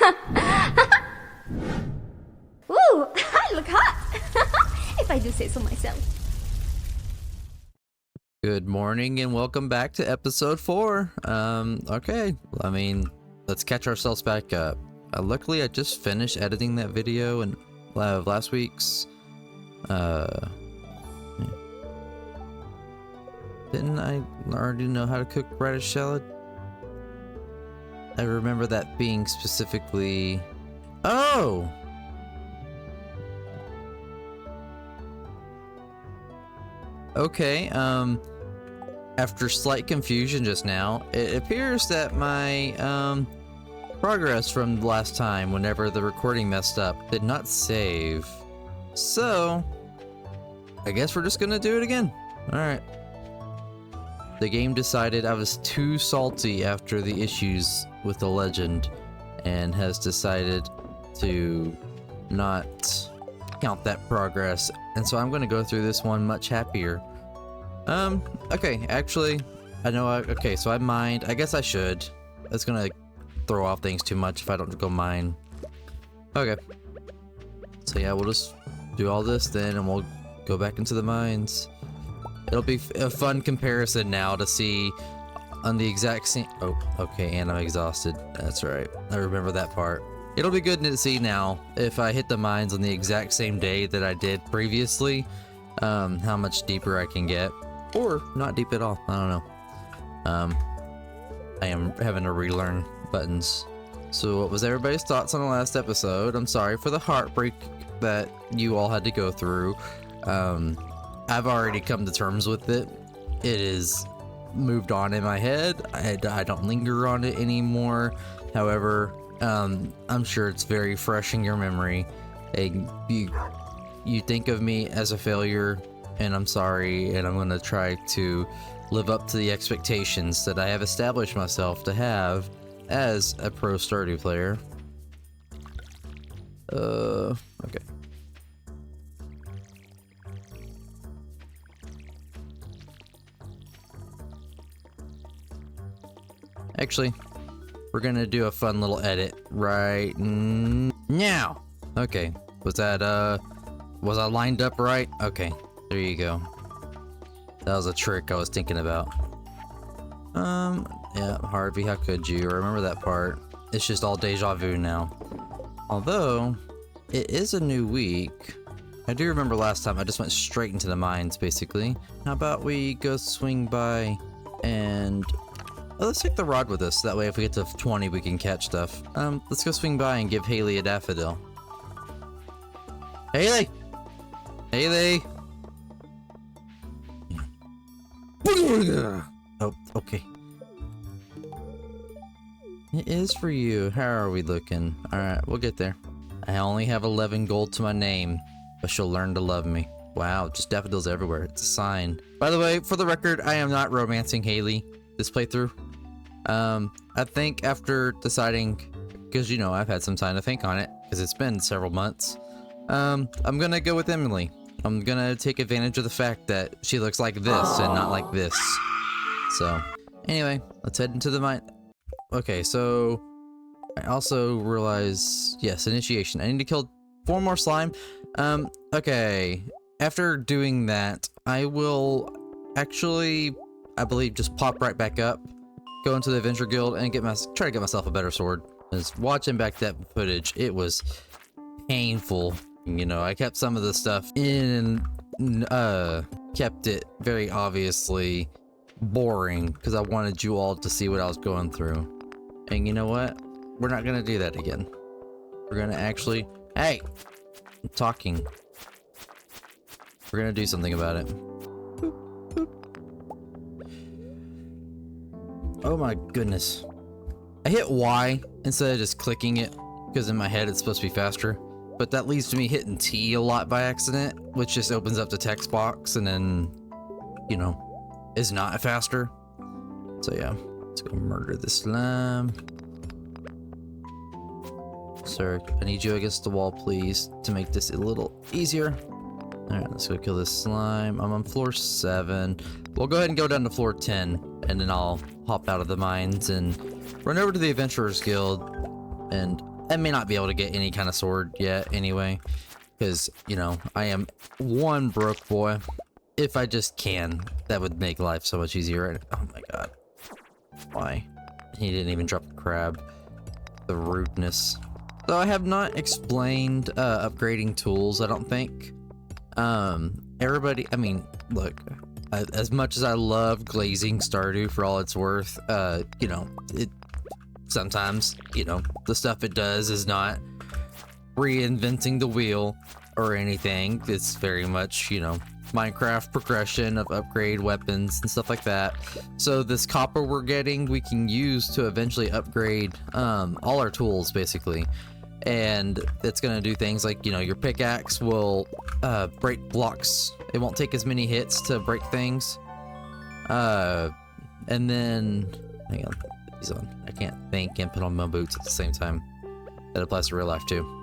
Ooh, I look hot, if I do say so myself. Good morning and welcome back to episode 4. Okay, I mean, let's catch ourselves back up. Luckily, I just finished editing that video and last week's. Didn't I already know how to cook radish salad? I remember that being specifically. Oh! Okay, after slight confusion just now, it appears that my, progress from last time, whenever the recording messed up, did not save. So, I guess we're just gonna do it again. Alright. The game decided I was too salty after the issues with the legend, and has decided to not count that progress, and so I'm gonna go through this one much happier. Okay, actually, I know okay, so I mined. I guess I should. That's gonna throw off things too much if I don't go mine. Okay. So yeah, we'll just do all this then, and we'll go back into the mines. It'll be a fun comparison now to see on the exact same. Oh, okay, and I'm exhausted. That's right. I remember that part. It'll be good to see now if I hit the mines on the exact same day that I did previously, how much deeper I can get, or not deep at all. I don't know. I am having to relearn buttons. So what was everybody's thoughts on the last episode? I'm sorry for the heartbreak that you all had to go through. I've already come to terms with it. It is moved on in my head. I don't linger on it anymore. However, I'm sure it's very fresh in your memory. You think of me as a failure, and I'm sorry, and I'm going to try to live up to the expectations that I have established myself to have as a pro Stardew player. Okay. Actually, we're gonna do a fun little edit right now. Okay, was I lined up right? Okay, there you go. That was a trick I was thinking about. Yeah, Harvey, how could you? I remember that part. It's just all deja vu now. Although, it is a new week. I do remember last time I just went straight into the mines, basically. How about we go swing by and... Oh, let's take the rod with us. That way if we get to 20, we can catch stuff. Let's go swing by and give Haley a daffodil. Haley! Haley! Oh, okay. It is for you. How are we looking? Alright, we'll get there. I only have 11 gold to my name, but she'll learn to love me. Wow, just daffodils everywhere. It's a sign. By the way, for the record, I am not romancing Haley this playthrough. I think after deciding, because you know I've had some time to think on it, because it's been several months, I'm gonna go with Emily. I'm gonna take advantage of the fact that she looks like this and not like this. So, anyway, let's head into the mine. Okay, so I also realize, yes, initiation. I need to kill 4 more slime. Okay, after doing that, I will actually, I believe, just pop right back up, go into the Adventure Guild, and try to get myself a better sword. Because watching back that footage, it was painful. You know, I kept some of the stuff in, kept it very obviously boring because I wanted you all to see what I was going through. And you know what? We're not gonna do that again. We're gonna actually, hey, I'm talking. We're gonna do something about it. Boop, boop. Oh my goodness. I hit Y instead of just clicking it because in my head it's supposed to be faster. But that leads to me hitting T a lot by accident, which just opens up the text box and then, you know, is not faster. So yeah, let's go murder this slime. Sir, I need you against the wall, please, to make this a little easier. Alright, let's go kill this slime. I'm on floor 7. We'll go ahead and go down to floor 10, and then I'll hop out of the mines and run over to the Adventurers Guild. And I may not be able to get any kind of sword yet anyway, because, you know, I am one broke boy. If I just can, that would make life so much easier. Right? Oh my god. Why? He didn't even drop the crab. The rudeness. So I have not explained upgrading tools, I don't think. Everybody, I mean, look, as much as I love glazing Stardew for all it's worth, you know, it sometimes, you know, the stuff it does is not reinventing the wheel or anything. It's very much, you know, Minecraft progression of upgrade weapons and stuff like that. So this copper we're getting, we can use to eventually upgrade all our tools basically. And it's gonna do things like, you know, your pickaxe will break blocks. It won't take as many hits to break things. And then, hang on, put these on. I can't think and put on my boots at the same time. That applies to real life too.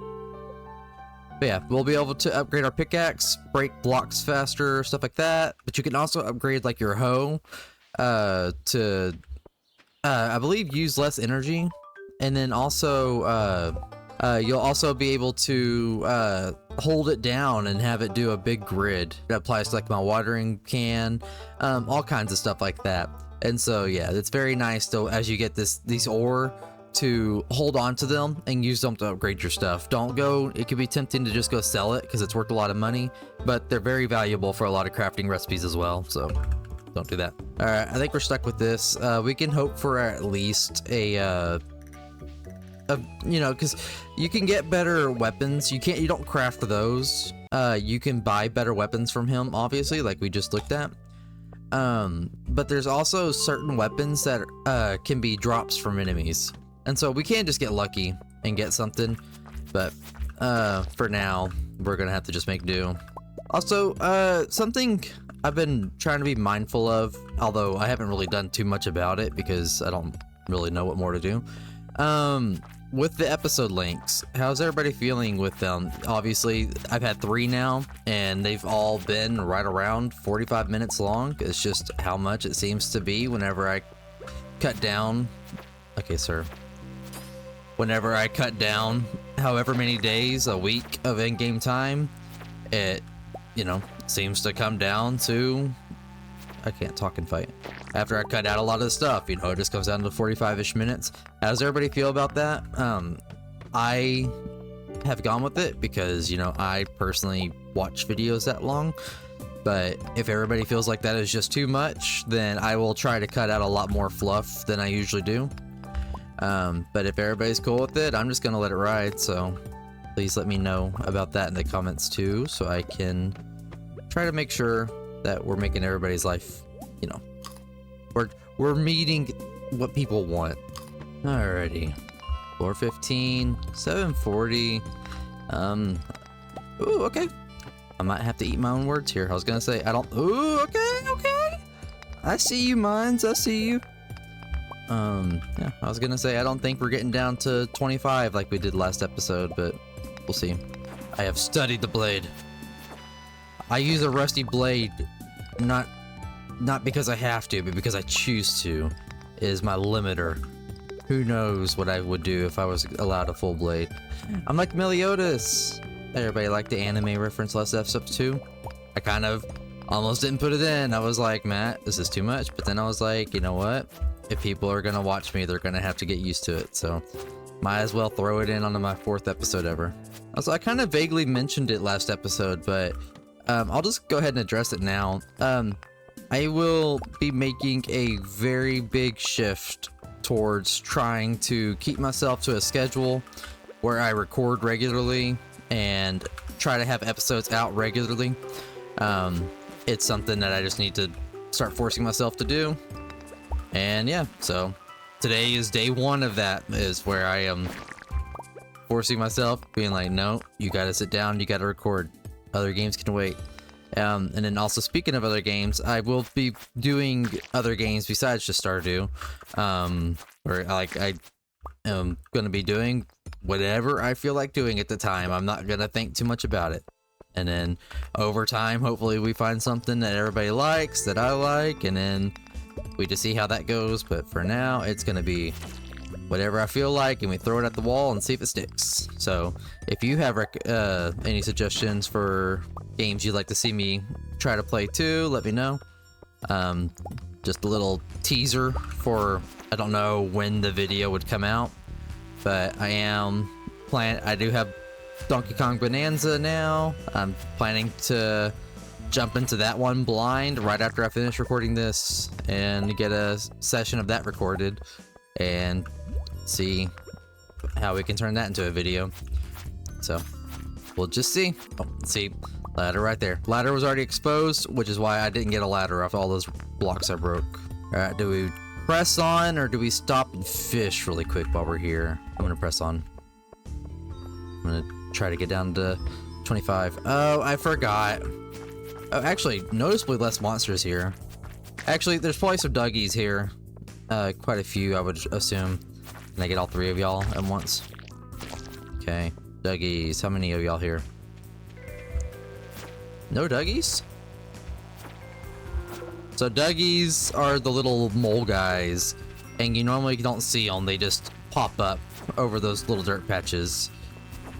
But yeah, we'll be able to upgrade our pickaxe, break blocks faster, stuff like that. But you can also upgrade like your hoe to, I believe, use less energy. And then also, you'll also be able to hold it down and have it do a big grid. It applies to like my watering can, all kinds of stuff like that. And so yeah, it's very nice to, as you get these ore, to hold on to them and use them to upgrade your stuff. Don't go, it could be tempting to just go sell it because it's worth a lot of money, but they're very valuable for a lot of crafting recipes as well, so don't do that. All right, I think we're stuck with this. We can hope for at least a you know, because you can get better weapons. You don't craft those. You can buy better weapons from him, obviously, like we just looked at. But there's also certain weapons that can be drops from enemies. And so we can just get lucky and get something, but for now, we're gonna have to just make do. Also, something I've been trying to be mindful of, although I haven't really done too much about it because I don't really know what more to do. With the episode links, how's everybody feeling with them? Obviously, I've had 3 now, and they've all been right around 45 minutes long. It's just how much it seems to be whenever I cut down. Okay, sir. Whenever I cut down however many days, a week of in-game time, it, you know, seems to come down to, I can't talk and fight. After I cut out a lot of the stuff, you know, it just comes down to 45-ish minutes. How does everybody feel about that? I have gone with it because, you know, I personally watch videos that long. But if everybody feels like that is just too much, then I will try to cut out a lot more fluff than I usually do. But if everybody's cool with it, I'm just gonna let it ride, so please let me know about that in the comments too, so I can try to make sure that we're making everybody's life, you know, we're meeting what people want. Alrighty. 4:15, 7:40. Ooh, okay. I might have to eat my own words here. I was gonna say, I don't, ooh, okay. I see you, Mines, I see you. Yeah, I was gonna say, I don't think we're getting down to 25 like we did last episode, but we'll see. I have studied the blade. I use a rusty blade, not because I have to, but because I choose to. It is my limiter. Who knows what I would do if I was allowed a full blade. I'm like Meliodas. Everybody like the anime reference last episode too? I kind of almost didn't put it in. I was like, Matt, this is too much. But then I was like, you know what? If people are gonna watch me, they're gonna have to get used to it. So might as well throw it in onto my 4th episode ever. Also, I kind of vaguely mentioned it last episode, but I'll just go ahead and address it now. I will be making a very big shift towards trying to keep myself to a schedule where I record regularly and try to have episodes out regularly. It's something that I just need to start forcing myself to do. And yeah, so today is day 1 of that, is where I am forcing myself, being like, no, you gotta sit down, you gotta record. Other games can wait. And then also, speaking of other games, I will be doing other games besides just Stardew. Where I am gonna be doing whatever I feel like doing at the time. I'm not gonna think too much about it. And then over time, hopefully we find something that everybody likes, that I like, and then we just see how that goes. But for now, it's gonna be whatever I feel like, and we throw it at the wall and see if it sticks. So if you have any suggestions for games you'd like to see me try to play too, let me know. Just a little teaser for, I don't know when the video would come out, but I do have Donkey Kong Bonanza now. I'm planning to jump into that one blind right after I finish recording this and get a session of that recorded and see how we can turn that into a video. So we'll just see. Oh, see, ladder right there. Ladder was already exposed, which is why I didn't get a ladder after all those blocks I broke. All right, do we press on or do we stop and fish really quick while we're here? I'm gonna press on. I'm gonna try to get down to 25. Oh, I forgot. Oh, actually, noticeably less monsters here. Actually, there's probably some Duggies here. Quite a few, I would assume. Can I get all 3 of y'all at once? Okay, Duggies. How many of y'all here? No Duggies? So Duggies are the little mole guys, and you normally don't see them. They just pop up over those little dirt patches.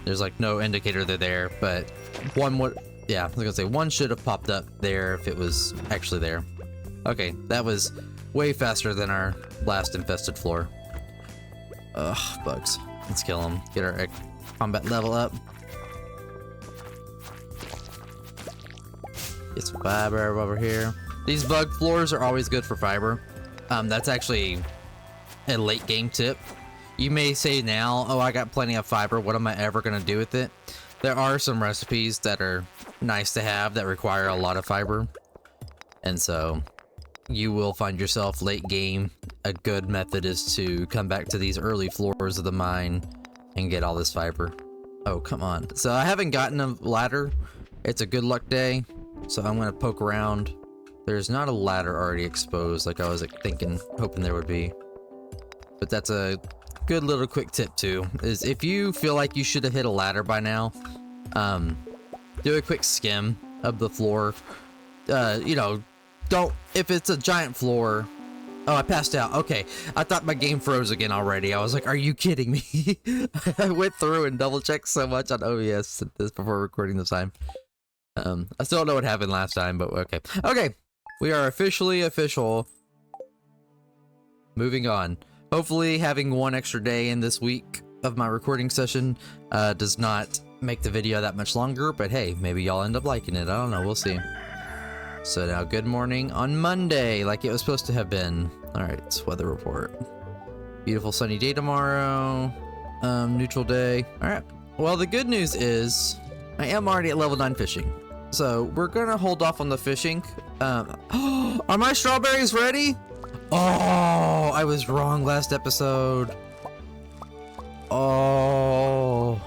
There's like no indicator they're there, but one would, yeah, I was gonna say one should have popped up there if it was actually there. Okay, that was way faster than our last infested floor. Ugh, bugs. Let's kill them. Get our combat level up. Get some fiber over here. These bug floors are always good for fiber. That's actually a late game tip. You may say now, oh, I got plenty of fiber. What am I ever going to do with it? There are some recipes that are nice to have that require a lot of fiber. And so you will find yourself late game. A good method is to come back to these early floors of the mine and get all this fiber. Oh, come on. So I haven't gotten a ladder. It's a good luck day. So I'm going to poke around. There's not a ladder already exposed like I was thinking, hoping there would be. But that's a good little quick tip too, is if you feel like you should have hit a ladder by now, do a quick skim of the floor. You know, if it's a giant floor. Oh, I passed out. Okay, I thought my game froze again already. I was like, are you kidding me? I went through and double checked so much on OBS this before recording this time. I still don't know what happened last time, but okay. Okay, we are officially official. Moving on. Hopefully having one extra day in this week of my recording session does not make the video that much longer, but hey, maybe y'all end up liking it. I don't know, we'll see. So now, good morning on Monday, like it was supposed to have been. Alright, it's weather report. Beautiful sunny day tomorrow. Neutral day. Alright, well the good news is, I am already at level 9 fishing. So we're gonna hold off on the fishing. Are my strawberries ready? Oh, I was wrong last episode. Oh.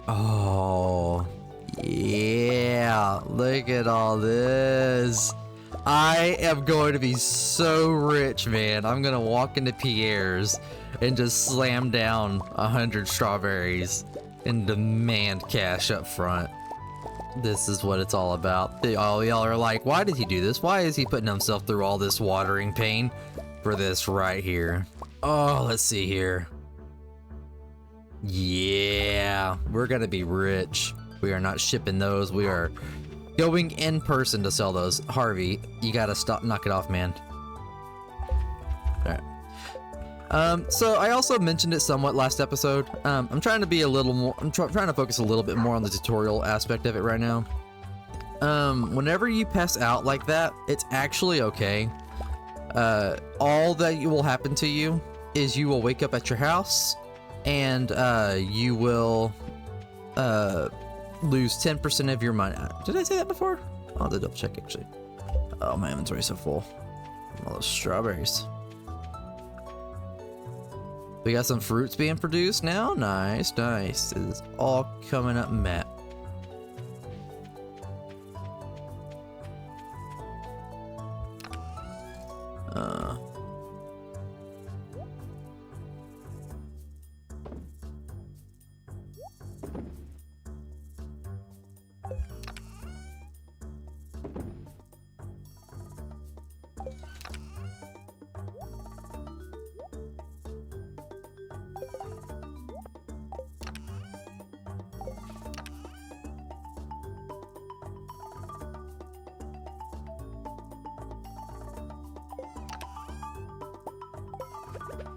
Oh. Yeah. Look at all this. I am going to be so rich, man. I'm going to walk into Pierre's and just slam down 100 strawberries and demand cash up front. This is what it's all about. All y'all are like, why did he do this? Why is he putting himself through all this watering pain for this right here? Oh, let's see here. Yeah, we're gonna be rich. We are not shipping those. We are going in person to sell those. Harvey, you gotta stop, knock it off, man. All right. So I also mentioned it somewhat last episode. I'm trying to be a little more, trying to focus a little bit more on the tutorial aspect of it right now. Whenever you pass out like that, it's actually okay. All that will happen to you is you will wake up at your house and you will lose 10% of your money. Did I say that before? I'll have to double check actually. Oh, my inventory's so full. All those strawberries. We got some fruits being produced now. Nice, nice. It's all coming up, Matt.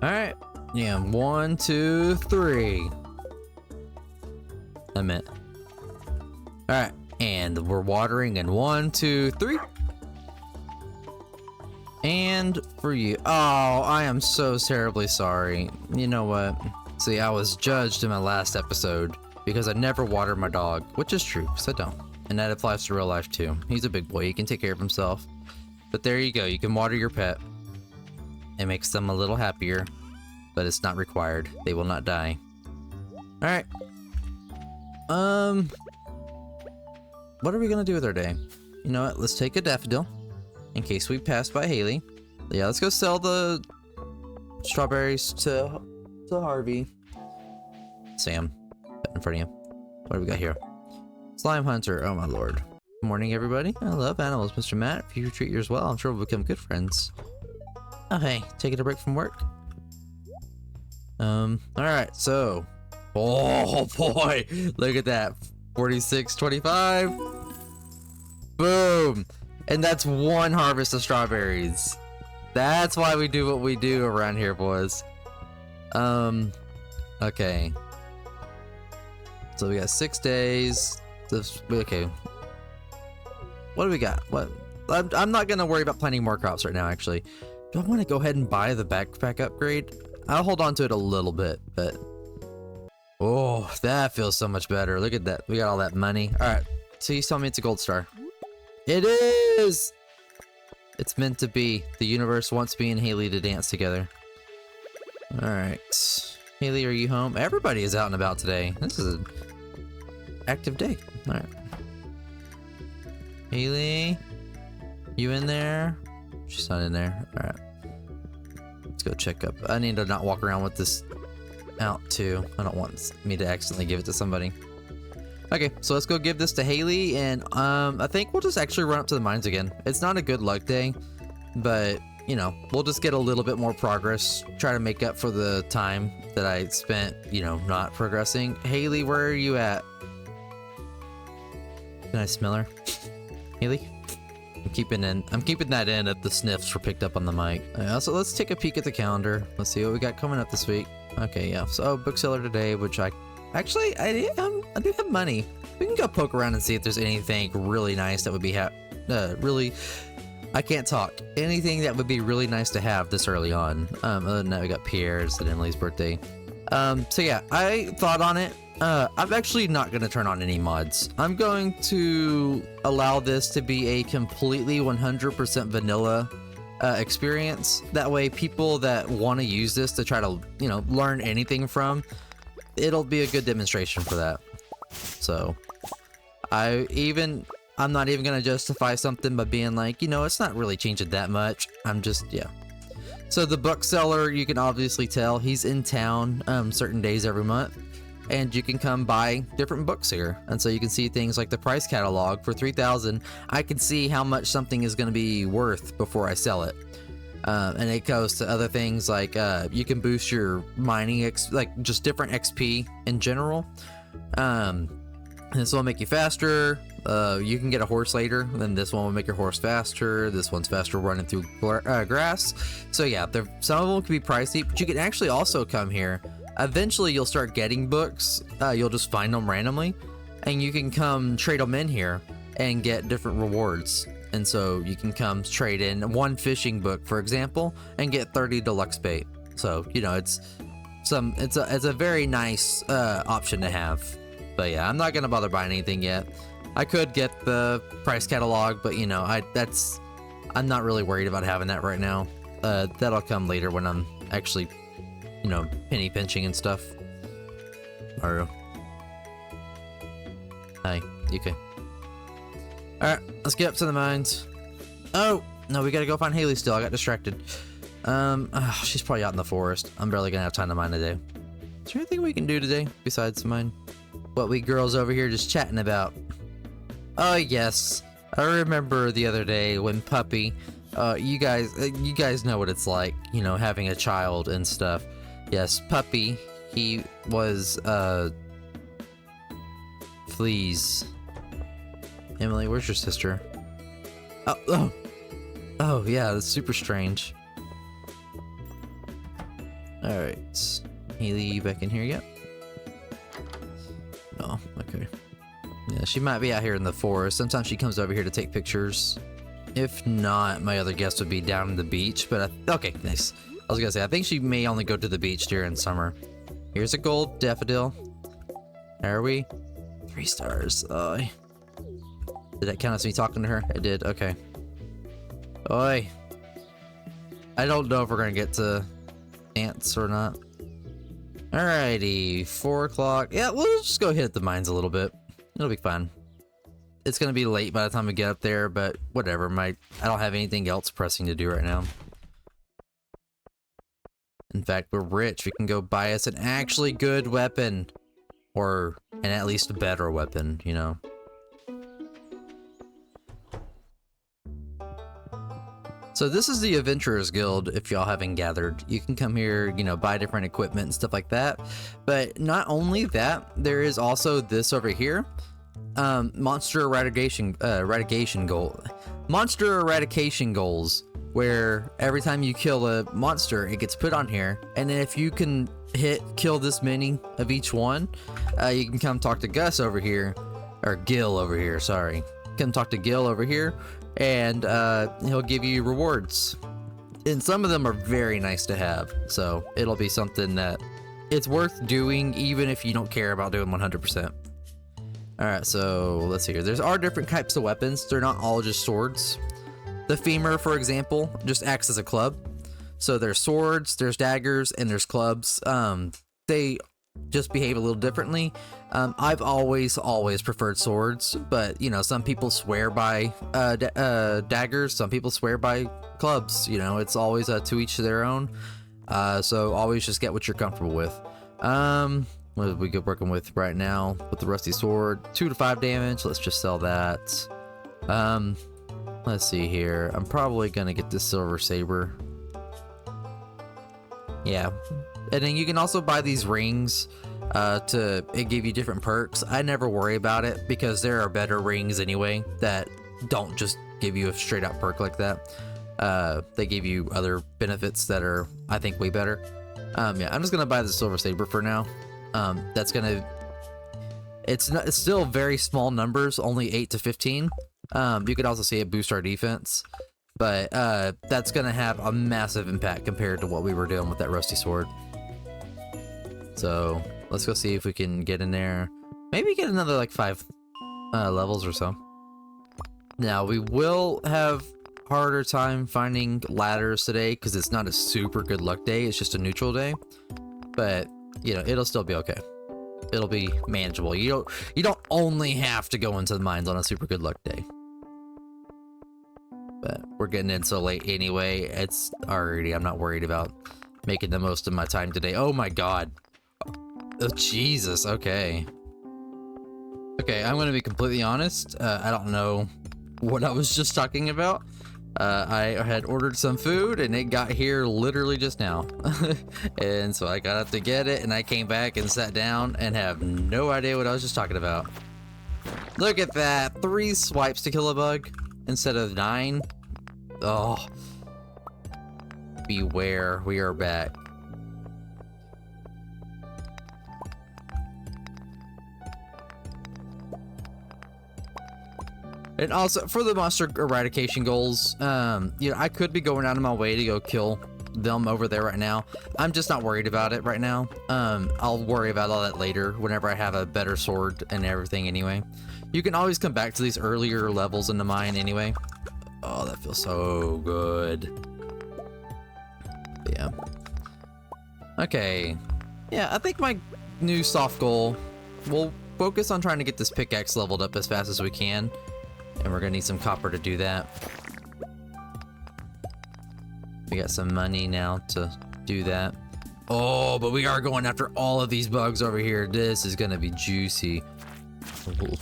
Alright. Yeah, 1, 2, 3. I meant. Alright, and we're watering in 1, 2, 3. And for you. Oh, I am so terribly sorry. You know what? See, I was judged in my last episode because I never watered my dog, which is true, because I don't. And that applies to real life too. He's a big boy, he can take care of himself. But there you go, you can water your pet. It makes them a little happier, but it's not required. They will not die. Alright. What are we gonna do with our day? You know what, let's take a daffodil. In case we pass by Haley. Yeah, let's go sell the strawberries to Harvey. Sam, in front of you. What do we got here? Slime Hunter, oh my lord. Good morning, everybody. I love animals, Mr. Matt. If you treat yours well, I'm sure we'll become good friends. Oh, hey, taking a break from work? Alright, so. Oh boy, look at that. 46.25. Boom. And that's one harvest of strawberries. That's why we do what we do around here, boys. Okay. So we got 6 days. Okay. What do we got? What? I'm not gonna worry about planting more crops right now, actually. Do I want to go ahead and buy the backpack upgrade? I'll hold on to it a little bit, but... Oh, that feels so much better. Look at that. We got all that money. Alright. So he's telling me it's a gold star. It is! It's meant to be. The universe wants me and Haley to dance together. Alright. Haley, are you home? Everybody is out and about today. This is an active day. Alright. Haley? You in there? She's not in there. Alright. Let's go check up. I need to not walk around with this out too. I don't want me to accidentally give it to somebody. Okay, so let's go give this to Haley, and I think we'll just actually run up to the mines again. It's not a good luck day, but you know, we'll just get a little bit more progress, try to make up for the time that I spent, you know, not progressing. Haley, where are you at? Can I smell her? Haley? I'm keeping that in if the sniffs were picked up on the mic. So let's take a peek at the calendar. Let's see what we got coming up this week. Okay, yeah, so bookseller today, which I do have money. We can go poke around and see if there's anything really nice that would be I can't talk. Anything that would be really nice to have this early on. Other than that, we got Pierre's and Emily's birthday. So yeah, I thought on it. I'm actually not going to turn on any mods. I'm going to allow this to be a completely 100% vanilla experience. That way, people that want to use this to try to, you know, learn anything from, it'll be a good demonstration for that. So I'm not even gonna justify something by being like, you know, it's not really changing that much. I'm just, yeah. So the bookseller, you can obviously tell he's in town certain days every month, and you can come buy different books here. And so you can see things like the price catalog for 3,000. I can see how much something is going to be worth before I sell it. And it goes to other things like you can boost your mining, like just different XP in general. This will make you faster. You can get a horse later, then this one will make your horse faster. This one's faster running through grass. So yeah, some of them can be pricey, but you can actually also come here. Eventually you'll start getting books. You'll just find them randomly, and you can come trade them in here and get different rewards. And so you can come trade in one fishing book, for example, and get 30 deluxe bait. So, you know, it's a very nice option to have. But yeah, I'm not gonna bother buying anything yet. I could get the price catalog, but you know, I'm not really worried about having that right now. That'll come later when I'm actually, you know, penny pinching and stuff. Maru. Hi, UK. Alright, let's get up to the mines. Oh, no, we gotta go find Haley still. I got distracted. She's probably out in the forest. I'm barely gonna have time to mine today. Is there anything we can do today besides mine? What we girls over here just chatting about? Oh yes, I remember the other day when Puppy, you guys know what it's like, you know, having a child and stuff. Yes, Puppy, he was, Fleas. Emily, where's your sister? Oh, yeah, that's super strange. Alright. Haley, you back in here yet? No, okay. Yeah, she might be out here in the forest. Sometimes she comes over here to take pictures. If not, my other guest would be down in the beach, but okay, nice. I was gonna say, I think she may only go to the beach during summer. Here's a gold daffodil. There are we? 3 stars. Did that count as me talking to her? It did, okay. Oi. I don't know if we're gonna get to ants or not. Alrighty, 4 o'clock. Yeah, we'll just go hit the mines a little bit. It'll be fun. It's gonna be late by the time we get up there, but whatever. I don't have anything else pressing to do right now. In fact, we're rich. We can go buy us an actually good weapon. Or an at least a better weapon, you know. So this is the Adventurers Guild, if y'all haven't gathered. You can come here, you know, buy different equipment and stuff like that. But not only that, there is also this over here. Monster eradication goals, where every time you kill a monster, it gets put on here. And then if you can kill this many of each one, you can come talk to Gus over here, or Gil over here, sorry. Come talk to Gil over here, and he'll give you rewards. And some of them are very nice to have, so it'll be something that it's worth doing even if you don't care about doing 100%. Alright, so let's see here. There are different types of weapons. They're not all just swords. The femur, for example, just acts as a club. So there's swords, there's daggers, and there's clubs. They just behave a little differently. I've always preferred swords, but you know, some people swear by daggers, some people swear by clubs. You know, it's always to each their own. So always just get what you're comfortable with. What are we working with right now with the rusty sword? 2 to 5 damage. Let's just sell that. Let's see here. I'm probably gonna get this silver saber. Yeah, and then you can also buy these rings to give you different perks. I never worry about it because there are better rings anyway that don't just give you a straight out perk like that. They give you other benefits that are, I think, way better. Yeah, I'm just gonna buy the silver saber for now. That's gonna, it's still very small numbers, only 8 to 15. You could also see it boost our defense, but that's gonna have a massive impact compared to what we were doing with that rusty sword. So let's go see if we can get in there, maybe get another like 5 levels or so. Now we will have harder time finding ladders today because it's not a super good luck day, it's just a neutral day, but you know, it'll still be okay. It'll be manageable. You don't only have to go into the mines on a super good luck day. But we're getting in so late anyway. It's already, I'm not worried about making the most of my time today. Oh my god. Oh Jesus, okay. Okay, I'm gonna be completely honest. I don't know what I was just talking about. I had ordered some food and it got here literally just now. And so I got up to get it and I came back and sat down and have no idea what I was just talking about. Look at that, 3 swipes to kill a bug instead of 9. Oh, beware, we are back. And also, for the monster eradication goals, you know, I could be going out of my way to go kill them over there right now. I'm just not worried about it right now. I'll worry about all that later whenever I have a better sword and everything anyway. You can always come back to these earlier levels in the mine anyway. Oh, that feels so good. But yeah. Okay. Yeah, I think my new soft goal, we'll focus on trying to get this pickaxe leveled up as fast as we can. And we're gonna need some copper to do that. We got some money now to do that. Oh, but we are going after all of these bugs over here. This is gonna be juicy. Ooh.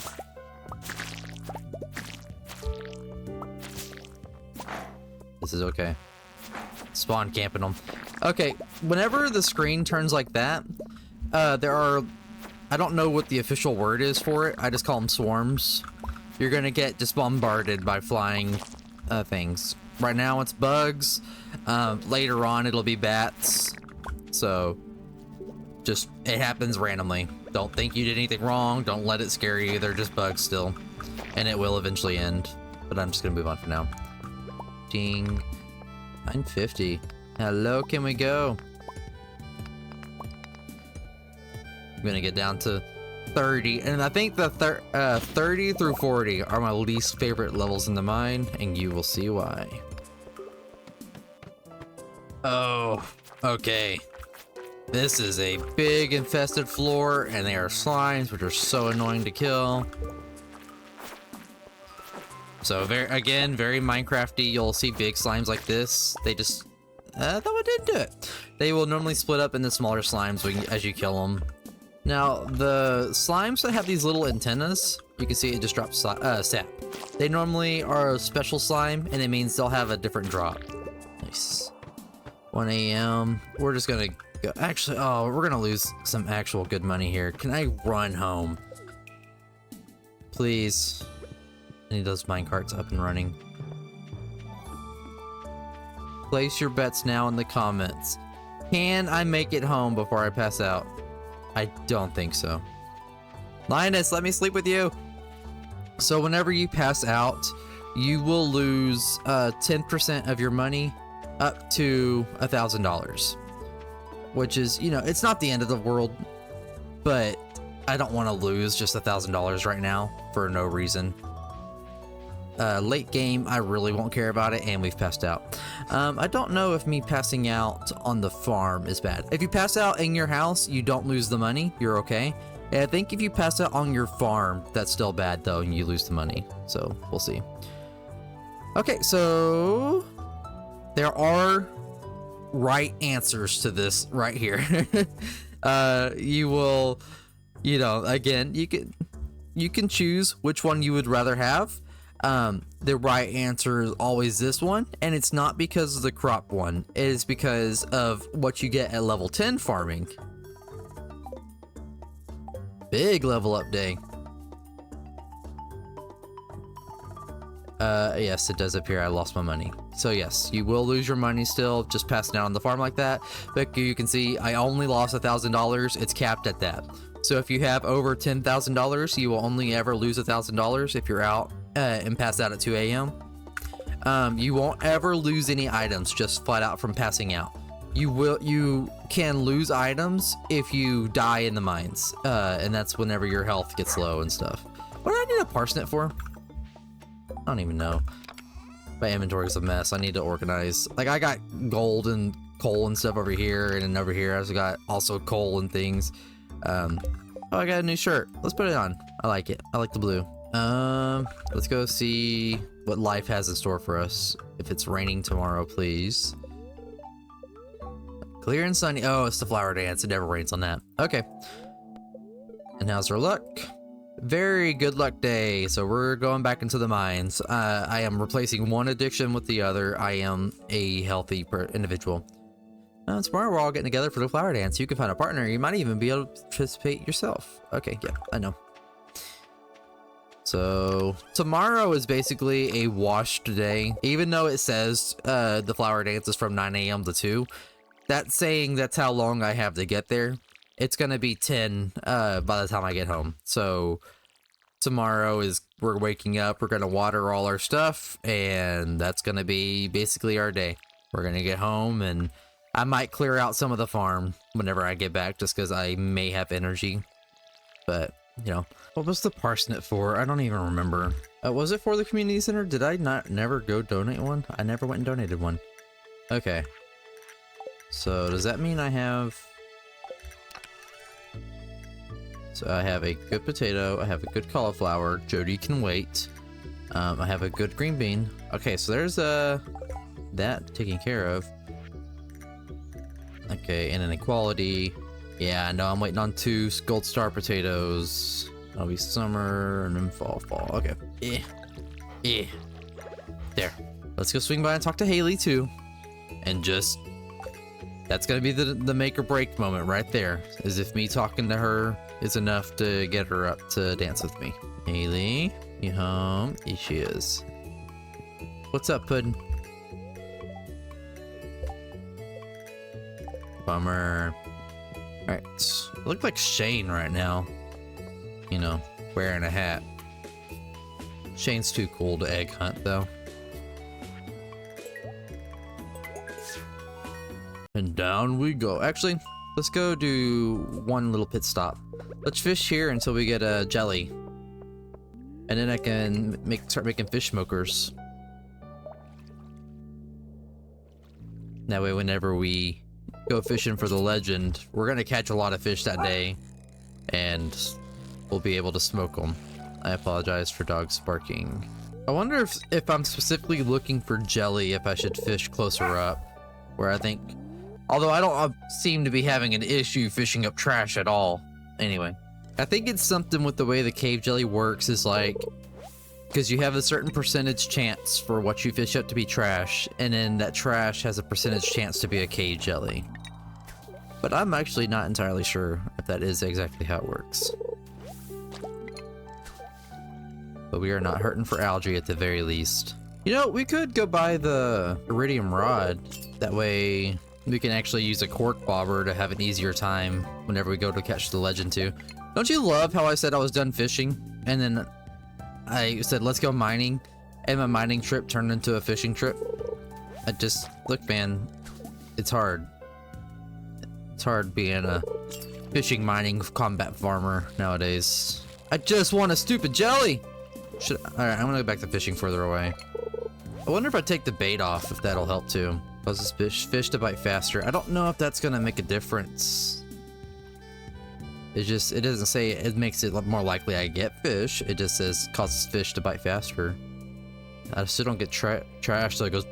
This is okay. Spawn camping them. Okay, whenever the screen turns like that, there are, I don't know what the official word is for it. I just call them swarms. You're gonna get just bombarded by flying things. Right now it's bugs. Later on it'll be bats. So just, it happens randomly. Don't think you did anything wrong. Don't let it scare you. They're just bugs still. And it will eventually end. But I'm just gonna move on for now. Ding. 950. Hello, can we go? I'm gonna get down to 30. And I think the 30 through 40 are my least favorite levels in the mine. And you will see why. Oh, okay. This is a big infested floor, and they are slimes, which are so annoying to kill. So very Minecrafty. You'll see big slimes like this. They just, that one didn't do it. They will normally split up into smaller slimes as you kill them. Now, the slimes that have these little antennas, you can see it just drops sap. They normally are a special slime, and it means they'll have a different drop. Nice. 1 a.m. We're just gonna go. Actually, oh, we're gonna lose some actual good money here. Can I run home? Please. I need those minecarts up and running. Place your bets now in the comments. Can I make it home before I pass out? I don't think so. Linus, let me sleep with you. So whenever you pass out, you will lose 10% of your money up to $1,000. Which is, you know, it's not the end of the world, but I don't want to lose just $1,000 right now for no reason. Late game, I really won't care about it, and we've passed out. I don't know if me passing out on the farm is bad. If you pass out in your house, you don't lose the money, you're okay. And I think if you pass out on your farm, that's still bad though, and you lose the money. So, we'll see. Okay, so there are right answers to this right here. You will, you know, again, you can choose which one you would rather have. The right answer is always this one, and it's not because of the crop one. It is because of what you get at level 10 farming. Big level up day. Yes, it does appear I lost my money. So yes, you will lose your money still, just passing out on the farm like that. But you can see I only lost $1,000. It's capped at that. So if you have over $10,000, you will only ever lose $1,000 if you're out and pass out at 2 a.m. You won't ever lose any items just flat out from passing out. You can lose items if you die in the mines, and that's whenever your health gets low and stuff. What do I need a parsnip for? I don't even know. My inventory is a mess. I need to organize. Like, I got gold and coal and stuff over here, and then over here I've got also coal and things. Oh, I got a new shirt. Let's put it on. I like it. I like the blue. Let's go see what life has in store for us. If it's raining tomorrow, please. Clear and sunny. Oh, it's the flower dance. It never rains on that. Okay. And how's our luck? Very good luck day. So we're going back into the mines. I am replacing one addiction with the other. I am a healthy individual. Tomorrow we're all getting together for the flower dance. You can find a partner. You might even be able to participate yourself. Okay, yeah, I know. So tomorrow is basically a washed day. Even though it says the flower dance is from 9 a.m. to 2, that's saying that's how long I have to get there. It's gonna be 10 by the time I get home. So tomorrow is, we're waking up, we're gonna water all our stuff, and that's gonna be basically our day. We're gonna get home, and I might clear out some of the farm whenever I get back, just because I may have energy. But, you know, what was the parsnip for? I don't even remember. Was it for the community center? Did I never go donate one? I never went and donated one. Okay. So does that mean I have... So I have a good potato, I have a good cauliflower, Jody can wait. I have a good green bean. Okay, so there's that taken care of. Okay, and inequality. Yeah, I know, I'm waiting on 2 gold star potatoes. That'll be summer and then fall. Okay. Yeah. There. Let's go swing by and talk to Haley too. And just, that's gonna be the make or break moment right there. Is if me talking to her is enough to get her up to dance with me. Haley, you home? Here she is. What's up, Puddin'? Bummer. Alright, look like Shane right now. You know, wearing a hat. Shane's too cool to egg hunt though. And down we go. Actually, let's go do one little pit stop. Let's fish here until we get a jelly. And then I can start making fish smokers. That way whenever we go fishing for the legend, we're gonna catch a lot of fish that day. And we'll be able to smoke them. I apologize for dogs barking. I wonder if I'm specifically looking for jelly, if I should fish closer up. Where I think... Although I don't seem to be having an issue fishing up trash at all. Anyway, I think it's something with the way the cave jelly works is like, because you have a certain percentage chance for what you fish up to be trash, and then that trash has a percentage chance to be a cave jelly. But I'm actually not entirely sure if that is exactly how it works. But we are not hurting for algae at the very least. You know, we could go buy the iridium rod. That way we can actually use a cork bobber to have an easier time whenever we go to catch the legend too. Don't you love how I said I was done fishing and then I said let's go mining and my mining trip turned into a fishing trip? I just, look man, it's hard. It's hard being a fishing mining combat farmer nowadays. I just want a stupid jelly! Alright, I'm gonna go back to fishing further away. I wonder if I take the bait off, if that'll help too. Causes fish to bite faster. I don't know if that's gonna make a difference. It doesn't say it makes it more likely I get fish. It just says causes fish to bite faster. I still don't get trash, so it goes.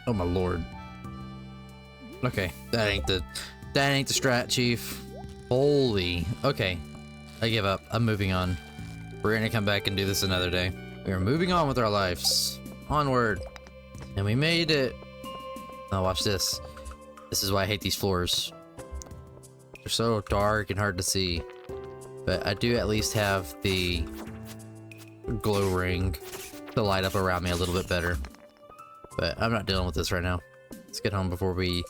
Oh my lord. Okay, that ain't the strat, chief. Holy. Okay, I give up. I'm moving on. We're gonna come back and do this another day. We are moving on with our lives. Onward. And we made it. Oh, watch this. This is why I hate these floors. They're so dark and hard to see. But I do at least have the glow ring to light up around me a little bit better. But I'm not dealing with this right now. Let's get home before we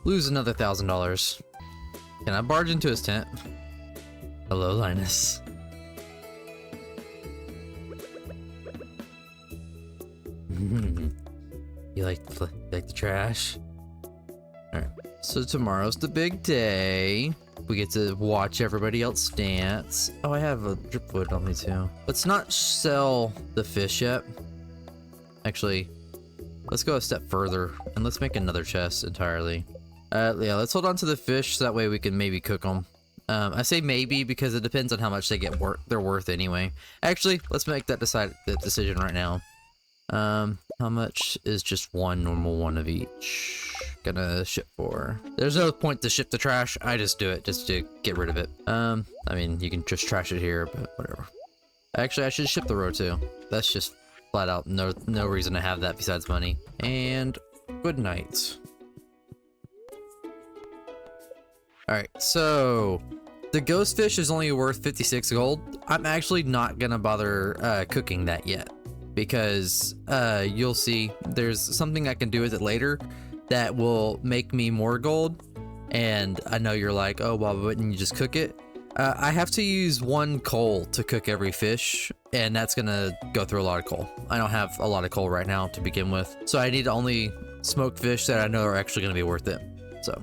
lose another $1,000. Can I barge into his tent? Hello, Linus. You like the trash? Alright, so tomorrow's the big day. We get to watch everybody else dance. Oh, I have a drip wood on me too. Let's not sell the fish yet. Actually, let's go a step further and let's make another chest entirely. Yeah, let's hold on to the fish so that way we can maybe cook them. I say maybe because it depends on how much they're worth anyway. Actually, let's make that decision right now. How much is just one normal one of each gonna ship for? There's no point to ship the trash. I just do it just to get rid of it. I mean, you can just trash it here, but whatever. Actually, I should ship the row too. That's just flat out no reason to have that besides money. And good night. Alright, so the ghost fish is only worth 56 gold. I'm actually not gonna bother cooking that yet because you'll see there's something I can do with it later that will make me more gold. And I know you're like, oh, well, wouldn't you just cook it? I have to use 1 coal to cook every fish, and that's gonna go through a lot of coal. I don't have a lot of coal right now to begin with, so I need to only smoke fish that I know are actually gonna be worth it. So,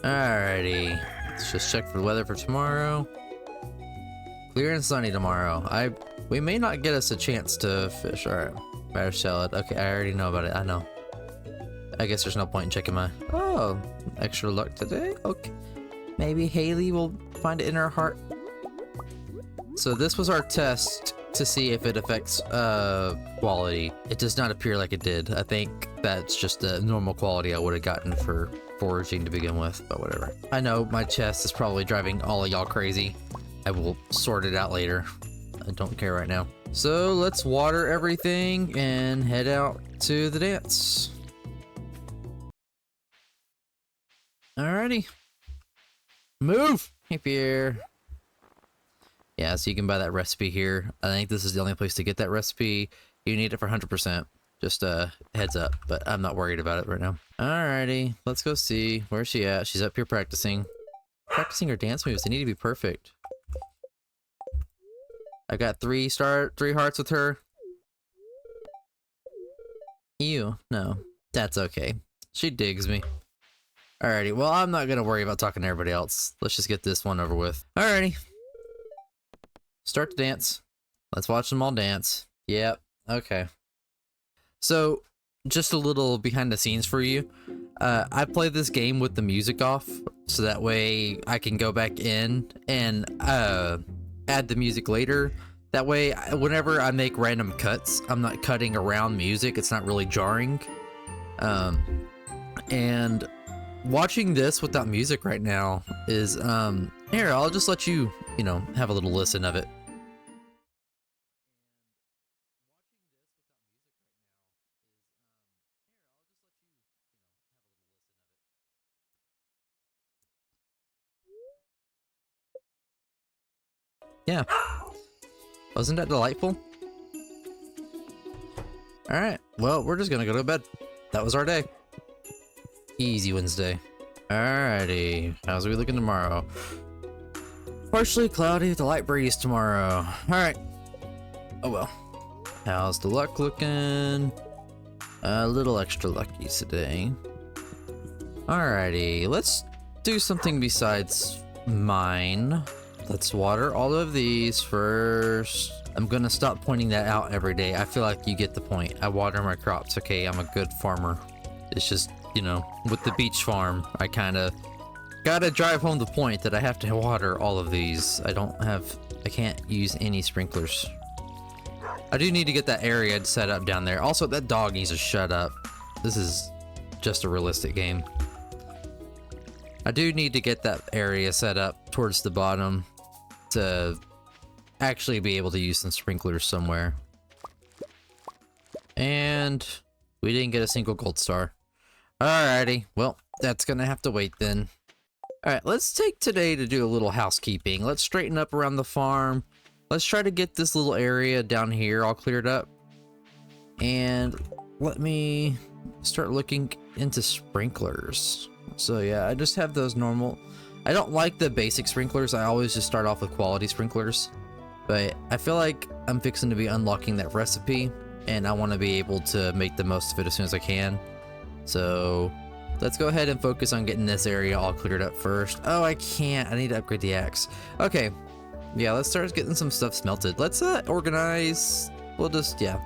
alrighty, let's just check for the weather for tomorrow. Clear and sunny tomorrow. We may not get us a chance to fish. Alright, better sell it. Okay, I already know about it. I know. I guess there's no point in checking my... Oh, extra luck today? Okay. Maybe Haley will find it in her heart. So this was our test to see if it affects quality. It does not appear like it did. I think that's just the normal quality I would have gotten for foraging to begin with, but whatever. I know my chest is probably driving all of y'all crazy. I will sort it out later. I don't care right now. So let's water everything and head out to the dance. Alrighty. Move! Hey, Pierre. Yeah, so you can buy that recipe here. I think this is the only place to get that recipe. You need it for 100%. Just a heads up, but I'm not worried about it right now. Alrighty, let's go see. Where's she at? She's up here practicing. Practicing her dance moves. They need to be perfect. I got 3 hearts with her. Ew, no. That's okay. She digs me. Alrighty, well, I'm not gonna worry about talking to everybody else. Let's just get this one over with. Alrighty. Start the dance. Let's watch them all dance. Yep, okay. So, just a little behind the scenes for you. I play this game with the music off, so that way I can go back in and add the music later. That way, whenever I make random cuts, I'm not cutting around music. It's not really jarring. And watching this without music right now is, here, I'll just let you, you know, have a little listen of it. Yeah. Wasn't that delightful? Alright, well, we're just gonna go to bed. That was our day. Easy Wednesday. Alrighty, how's we looking tomorrow? Partially cloudy with a light breeze tomorrow. Alright. Oh well. How's the luck looking? A little extra lucky today. Alrighty, let's do something besides mine. Let's water all of these first. I'm gonna stop pointing that out every day. I feel like you get the point. I water my crops. Okay, I'm a good farmer. It's just, you know, with the beach farm, I kind of gotta drive home the point that I have to water all of these. I can't use any sprinklers. I do need to get that area set up down there. Also, that dog needs to shut up. This is just a realistic game. I do need to get that area set up towards the bottom to actually be able to use some sprinklers somewhere. And we didn't get a single gold star. Alrighty, well, that's gonna have to wait then. Alright, let's take today to do a little housekeeping. Let's straighten up around the farm. Let's try to get this little area down here all cleared up. And let me start looking into sprinklers. So yeah, I just have those normal. I don't like the basic sprinklers. I always just start off with quality sprinklers. But I feel like I'm fixing to be unlocking that recipe, and I want to be able to make the most of it as soon as I can. So let's go ahead and focus on getting this area all cleared up first. Oh, I can't. I need to upgrade the axe. Okay. Yeah, let's start getting some stuff smelted. Let's organize. We'll just, yeah,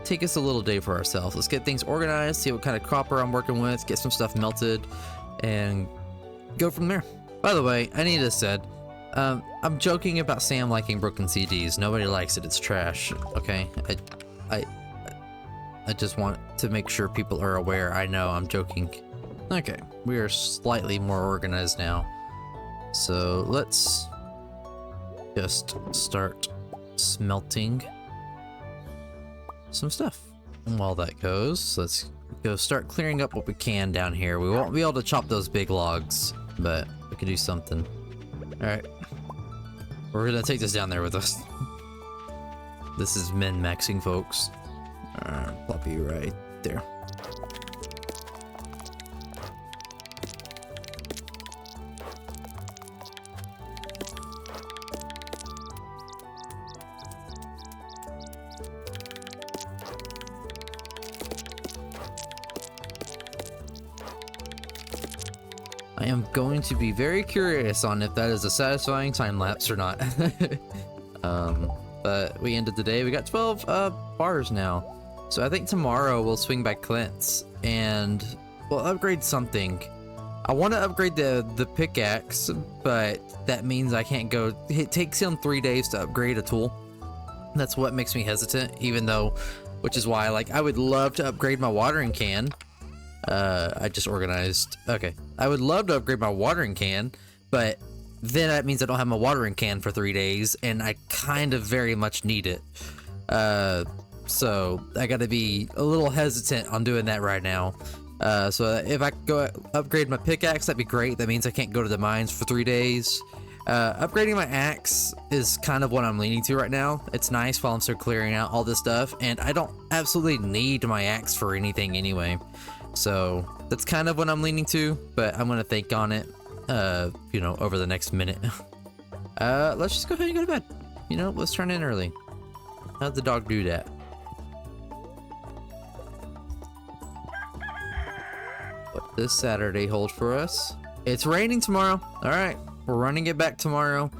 take us a little day for ourselves. Let's get things organized, see what kind of copper I'm working with, get some stuff melted, and go from there. By the way, I need to said, I'm joking about Sam liking broken CDs. Nobody likes it. It's trash. Okay, I just want to make sure people are aware. I know I'm joking. Okay, we are slightly more organized now. So let's just start smelting some stuff. And while that goes, let's go start clearing up what we can down here. We won't be able to chop those big logs, but we can do something. Alright. We're gonna take this down there with us. This is min-maxing, folks. Plop you right there. I am going to be very curious on if that is a satisfying time lapse or not. But we ended the day. We got 12 bars now. So I think tomorrow we'll swing by Clint's and we'll upgrade something. I want to upgrade the pickaxe, but that means I can't go. It takes him 3 days to upgrade a tool. That's what makes me hesitant, even though, which is why, like, I would love to upgrade my watering can. I just organized. Okay. I would love to upgrade my watering can, but then that means I don't have my watering can for 3 days, and I kind of very much need it. So I gotta be a little hesitant on doing that right now. So if I go upgrade my pickaxe, that'd be great. That means I can't go to the mines for 3 days. Upgrading my axe is kind of what I'm leaning to right now. It's nice while I'm still clearing out all this stuff, and I don't absolutely need my axe for anything anyway. So that's kind of what I'm leaning to, but I'm gonna think on it, you know, over the next minute. Let's just go ahead and go to bed. You know, let's turn in early. How'd the dog do that? What does Saturday hold for us? It's raining tomorrow. All right. We're running it back tomorrow.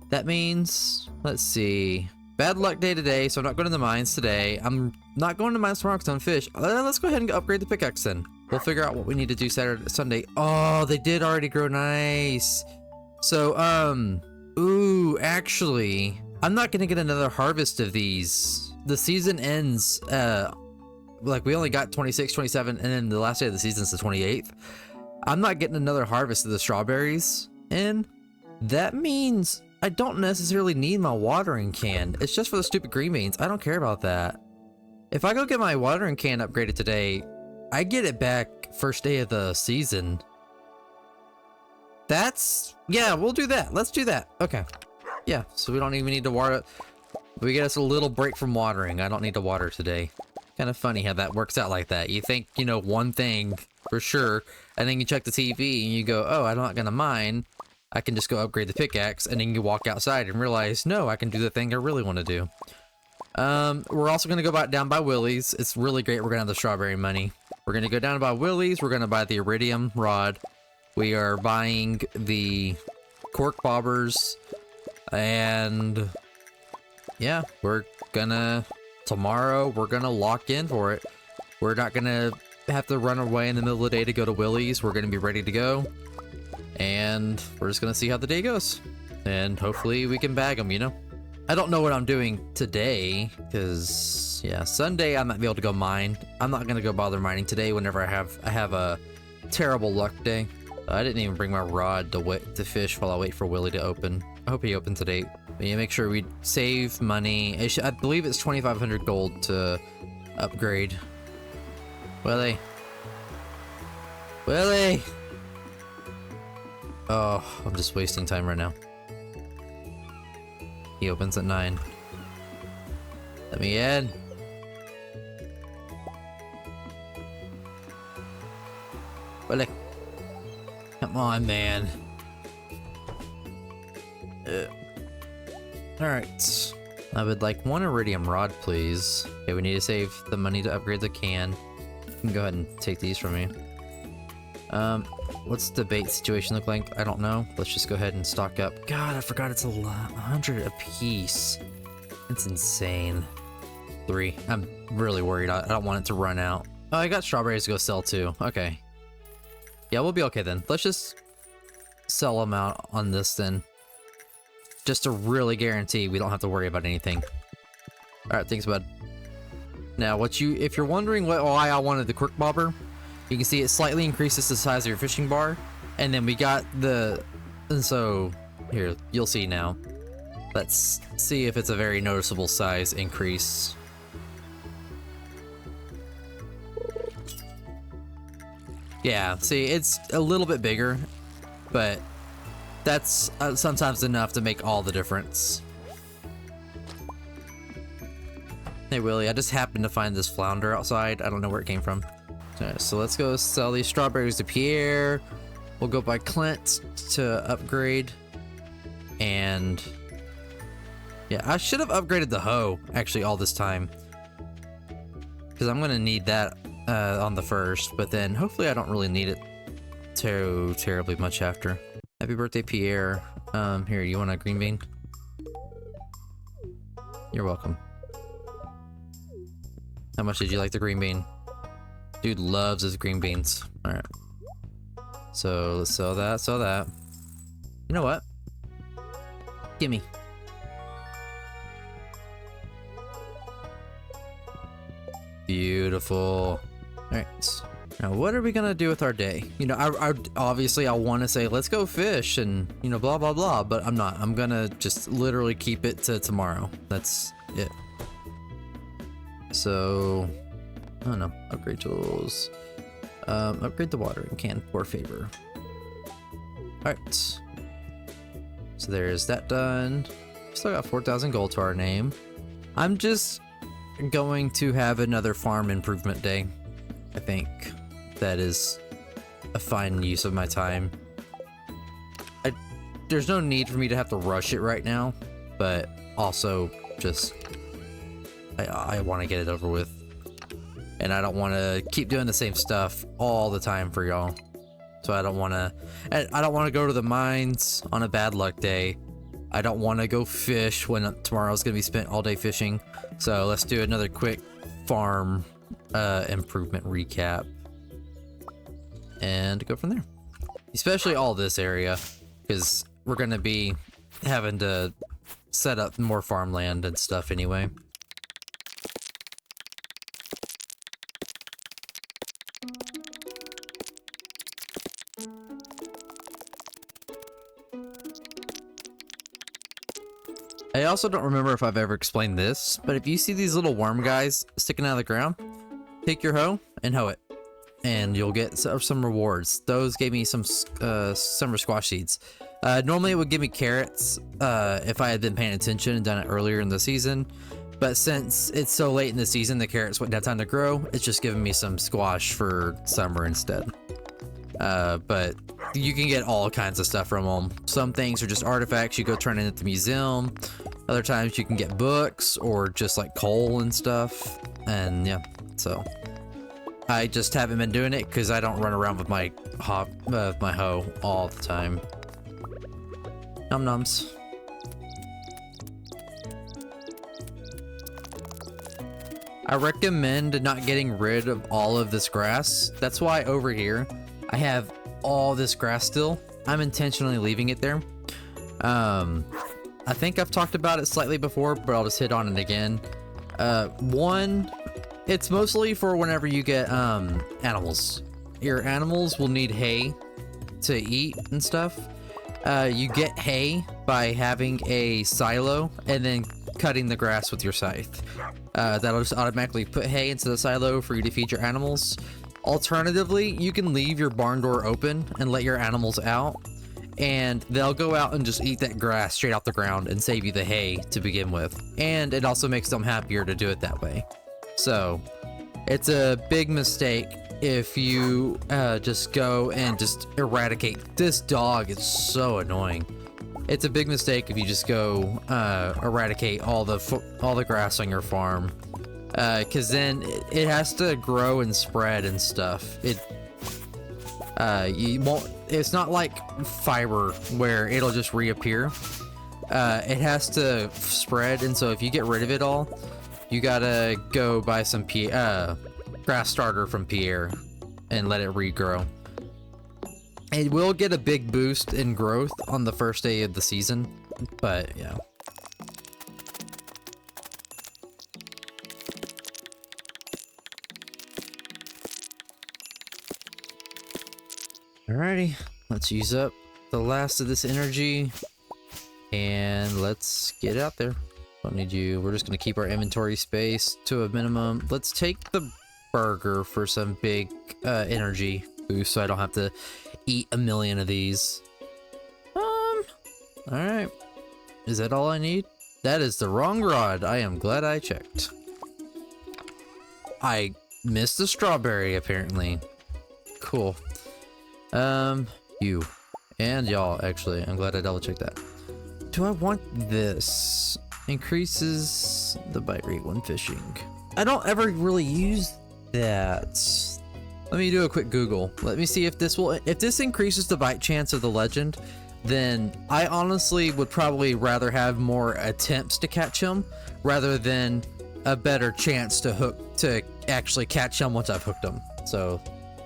That means, let's see, bad luck day today, so I'm not going to the mines today. I'm not going to mines tomorrow because I'm fish. Let's go ahead and upgrade the pickaxe then. We'll figure out what we need to do Sunday. Oh, they did already grow nice. So, ooh, actually, I'm not going to get another harvest of these. The season ends, like we only got 26, 27, and then the last day of the season is the 28th. I'm not getting another harvest of the strawberries in. That means I don't necessarily need my watering can. It's just for the stupid green beans. I don't care about that. If I go get my watering can upgraded today, I get it back first day of the season. Yeah, we'll do that. Let's do that. Okay. Yeah, so we don't even need to water. We get us a little break from watering. I don't need to water today. Kind of funny how that works out like that. You think, you know, one thing for sure, and then you check the TV and you go, oh, I'm not gonna mine. I can just go upgrade the pickaxe, and then you walk outside and realize, no, I can do the thing I really want to do. We're also going to go down by Willie's. It's really great. We're going to have the strawberry money. We're going to go down by Willie's. We're going to buy the iridium rod. We are buying the cork bobbers. And yeah, tomorrow, we're going to lock in for it. We're not going to have to run away in the middle of the day to go to Willie's. We're going to be ready to go. And we're just gonna see how the day goes, and hopefully we can bag them, you know. I don't know what I'm doing today because yeah, Sunday I might be able to go mine. I'm not gonna go bother mining today whenever I have a terrible luck day. I didn't even bring my rod to fish while I wait for Willie to open. I hope he opens today. But yeah, make sure we save money. I believe it's 2,500 gold to upgrade. Willie. Oh, I'm just wasting time right now. He opens at 9. Let me in. Willie. Come on, man. Alright. I would like one iridium rod, please. Okay, we need to save the money to upgrade the can. You can go ahead and take these from me. What's the bait situation look like? I don't know. Let's just go ahead and stock up. God, I forgot it's 100 a piece. It's insane. 3. I'm really worried. I don't want it to run out. Oh, I got strawberries to go sell too. Okay. Yeah, we'll be okay then. Let's just sell them out on this then. Just to really guarantee we don't have to worry about anything. Alright, thanks, bud. Now, if you're wondering why I wanted the quirk bobber, you can see it slightly increases the size of your fishing bar, and then we got and so here, you'll see now. Let's see if it's a very noticeable size increase. Yeah, see, it's a little bit bigger, but that's sometimes enough to make all the difference. Hey Willie, I just happened to find this flounder outside. I don't know where it came from. Alright, so let's go sell these strawberries to Pierre. We'll go by Clint to upgrade. And yeah, I should have upgraded the hoe actually all this time, because I'm gonna need that on the first, but then hopefully I don't really need it too terribly much after. Happy birthday, Pierre. Here, you want a green bean? You're welcome. How much did you like the green bean? Dude loves his green beans. Alright. So let's sell that. You know what? Gimme. Beautiful. Alright. Now what are we gonna do with our day? You know, I obviously I want to say let's go fish and, you know, blah blah blah, but I'm not. I'm gonna just literally keep it to tomorrow. That's it. So I don't know. Upgrade tools. Upgrade the watering can for favor. Alright. So there's that done. Still got 4,000 gold to our name. I'm just going to have another farm improvement day. I think that is a fine use of my time. There's no need for me to have to rush it right now, but also just I want to get it over with. And I don't want to keep doing the same stuff all the time for y'all. So I don't want to go to the mines on a bad luck day. I don't want to go fish when tomorrow's going to be spent all day fishing. So let's do another quick farm improvement recap and go from there. Especially all this area, because we're going to be having to set up more farmland and stuff anyway. I also don't remember if I've ever explained this, but if you see these little worm guys sticking out of the ground, take your hoe and hoe it, and you'll get some rewards. Those gave me some summer squash seeds. Normally it would give me carrots if I had been paying attention and done it earlier in the season, but since it's so late in the season, the carrots wouldn't have time to grow. It's just giving me some squash for summer instead. But you can get all kinds of stuff from them. Some things are just artifacts you go turn in at the museum. Other times you can get books or just like coal and stuff. And yeah, so I just haven't been doing it because I don't run around with my hoe all the time. Num nums. I recommend not getting rid of all of this grass. That's why over here I have all this grass still. I'm intentionally leaving it there. I think I've talked about it slightly before, but I'll just hit on it again. One, it's mostly for whenever you get animals. Your animals will need hay to eat and stuff. You get hay by having a silo and then cutting the grass with your scythe. That'll just automatically put hay into the silo for you to feed your animals. Alternatively, you can leave your barn door open and let your animals out, and they'll go out and just eat that grass straight off the ground and save you the hay to begin with. And it also makes them happier to do it that way. So it's a big mistake if you just go and just eradicate. This dog is so annoying. It's a big mistake if you just go eradicate all the grass on your farm. Because then it has to grow and spread and stuff. You won't. It's not like fiber where it'll just reappear. It has to spread, and so if you get rid of it all, you gotta go buy some grass starter from Pierre and let it regrow. It will get a big boost in growth on the first day of the season, but yeah. Alrighty, let's use up the last of this energy and let's get out there. Don't need you. We're just gonna keep our inventory space to a minimum. Let's take the burger for some big energy boost so I don't have to eat a million of these. Alright. Is that all I need? That is the wrong rod. I am glad I checked. I missed the strawberry apparently. Cool. You and y'all, actually. I'm glad I double checked that. Do I want this? Increases the bite rate when fishing. I don't ever really use that. Let me do a quick Google. Let me see if this increases the bite chance of the legend, then I honestly would probably rather have more attempts to catch him rather than a better chance to actually catch him once I've hooked him. So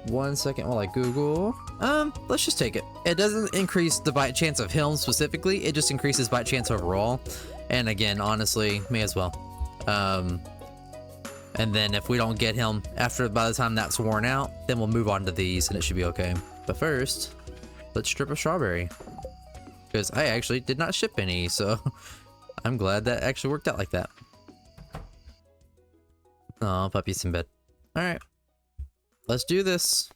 1 second while I Google. Let's just take it. It doesn't increase the bite chance of him specifically, it just increases bite chance overall. And again, honestly, may as well. And then if we don't get him by the time that's worn out, then we'll move on to these and it should be okay. But first, let's strip a strawberry. Because I actually did not ship any, so I'm glad that actually worked out like that. Oh, puppy's in bed. Alright. Let's do this.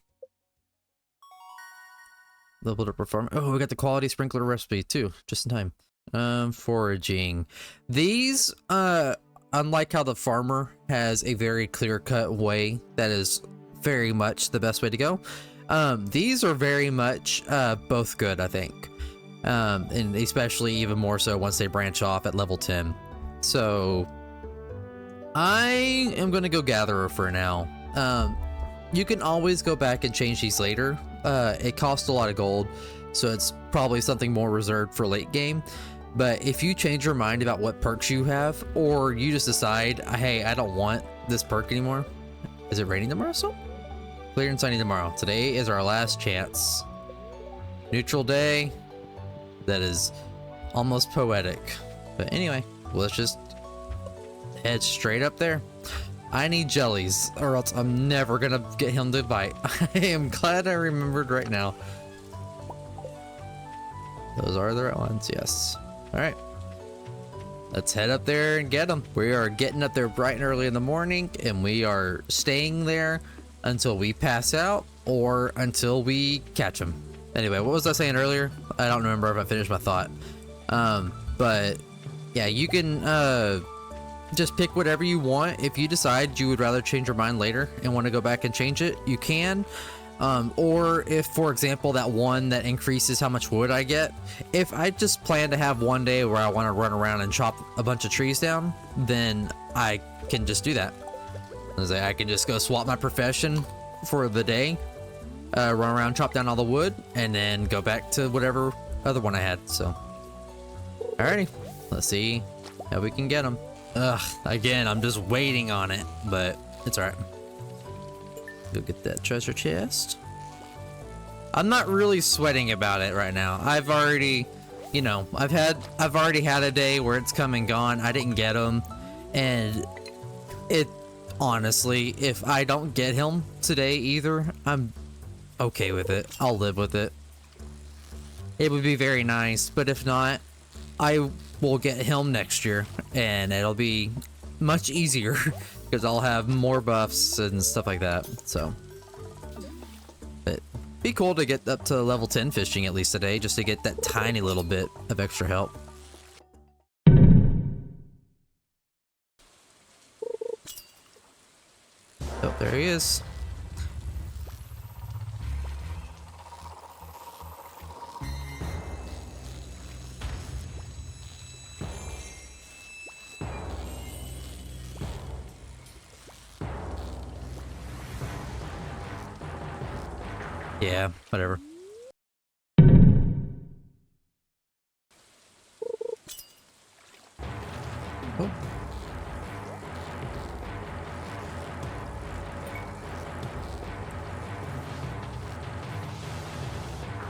Leveled up perform. Oh, we got the quality sprinkler recipe too, just in time. Foraging. These, unlike how the farmer has a very clear-cut way that is very much the best way to go, these are very much both good, I think. And especially even more so once they branch off at level 10. So I am going to go gatherer for now. You can always go back and change these later. It costs a lot of gold, so it's probably something more reserved for late game. But if you change your mind about what perks you have, or you just decide, hey, I don't want this perk anymore. Is it raining tomorrow still? Clear and sunny tomorrow. Today is our last chance. Neutral day. That is almost poetic. But anyway, let's just head straight up there. I need jellies, or else I'm never gonna get him to bite. I am glad I remembered right now. Those are the right ones, yes. All right, let's head up there and get them. We are getting up there bright and early in the morning, and we are staying there until we pass out or until we catch them. Anyway, what was I saying earlier? I don't remember if I finished my thought. But yeah, you can just pick whatever you want. If you decide you would rather change your mind later and want to go back and change it, you can. Or if, for example, that one that increases how much wood I get, if I just plan to have one day where I want to run around and chop a bunch of trees down, then I can just do that. I can just go swap my profession for the day, run around, chop down all the wood, and then go back to whatever other one I had. So, alrighty, let's see how we can get them. Again, I'm just waiting on it, but it's alright. Go get that treasure chest. I'm not really sweating about it right now. I've already, you know, I've already had a day where it's come and gone. I didn't get him, and it honestly, if I don't get him today either, I'm okay with it. I'll live with it. It would be very nice, but if not, I will get him next year, and it'll be much easier because I'll have more buffs and stuff like that. So, but be cool to get up to level 10 fishing at least today, just to get that tiny little bit of extra help. Oh, there he is. Yeah, whatever. Oh.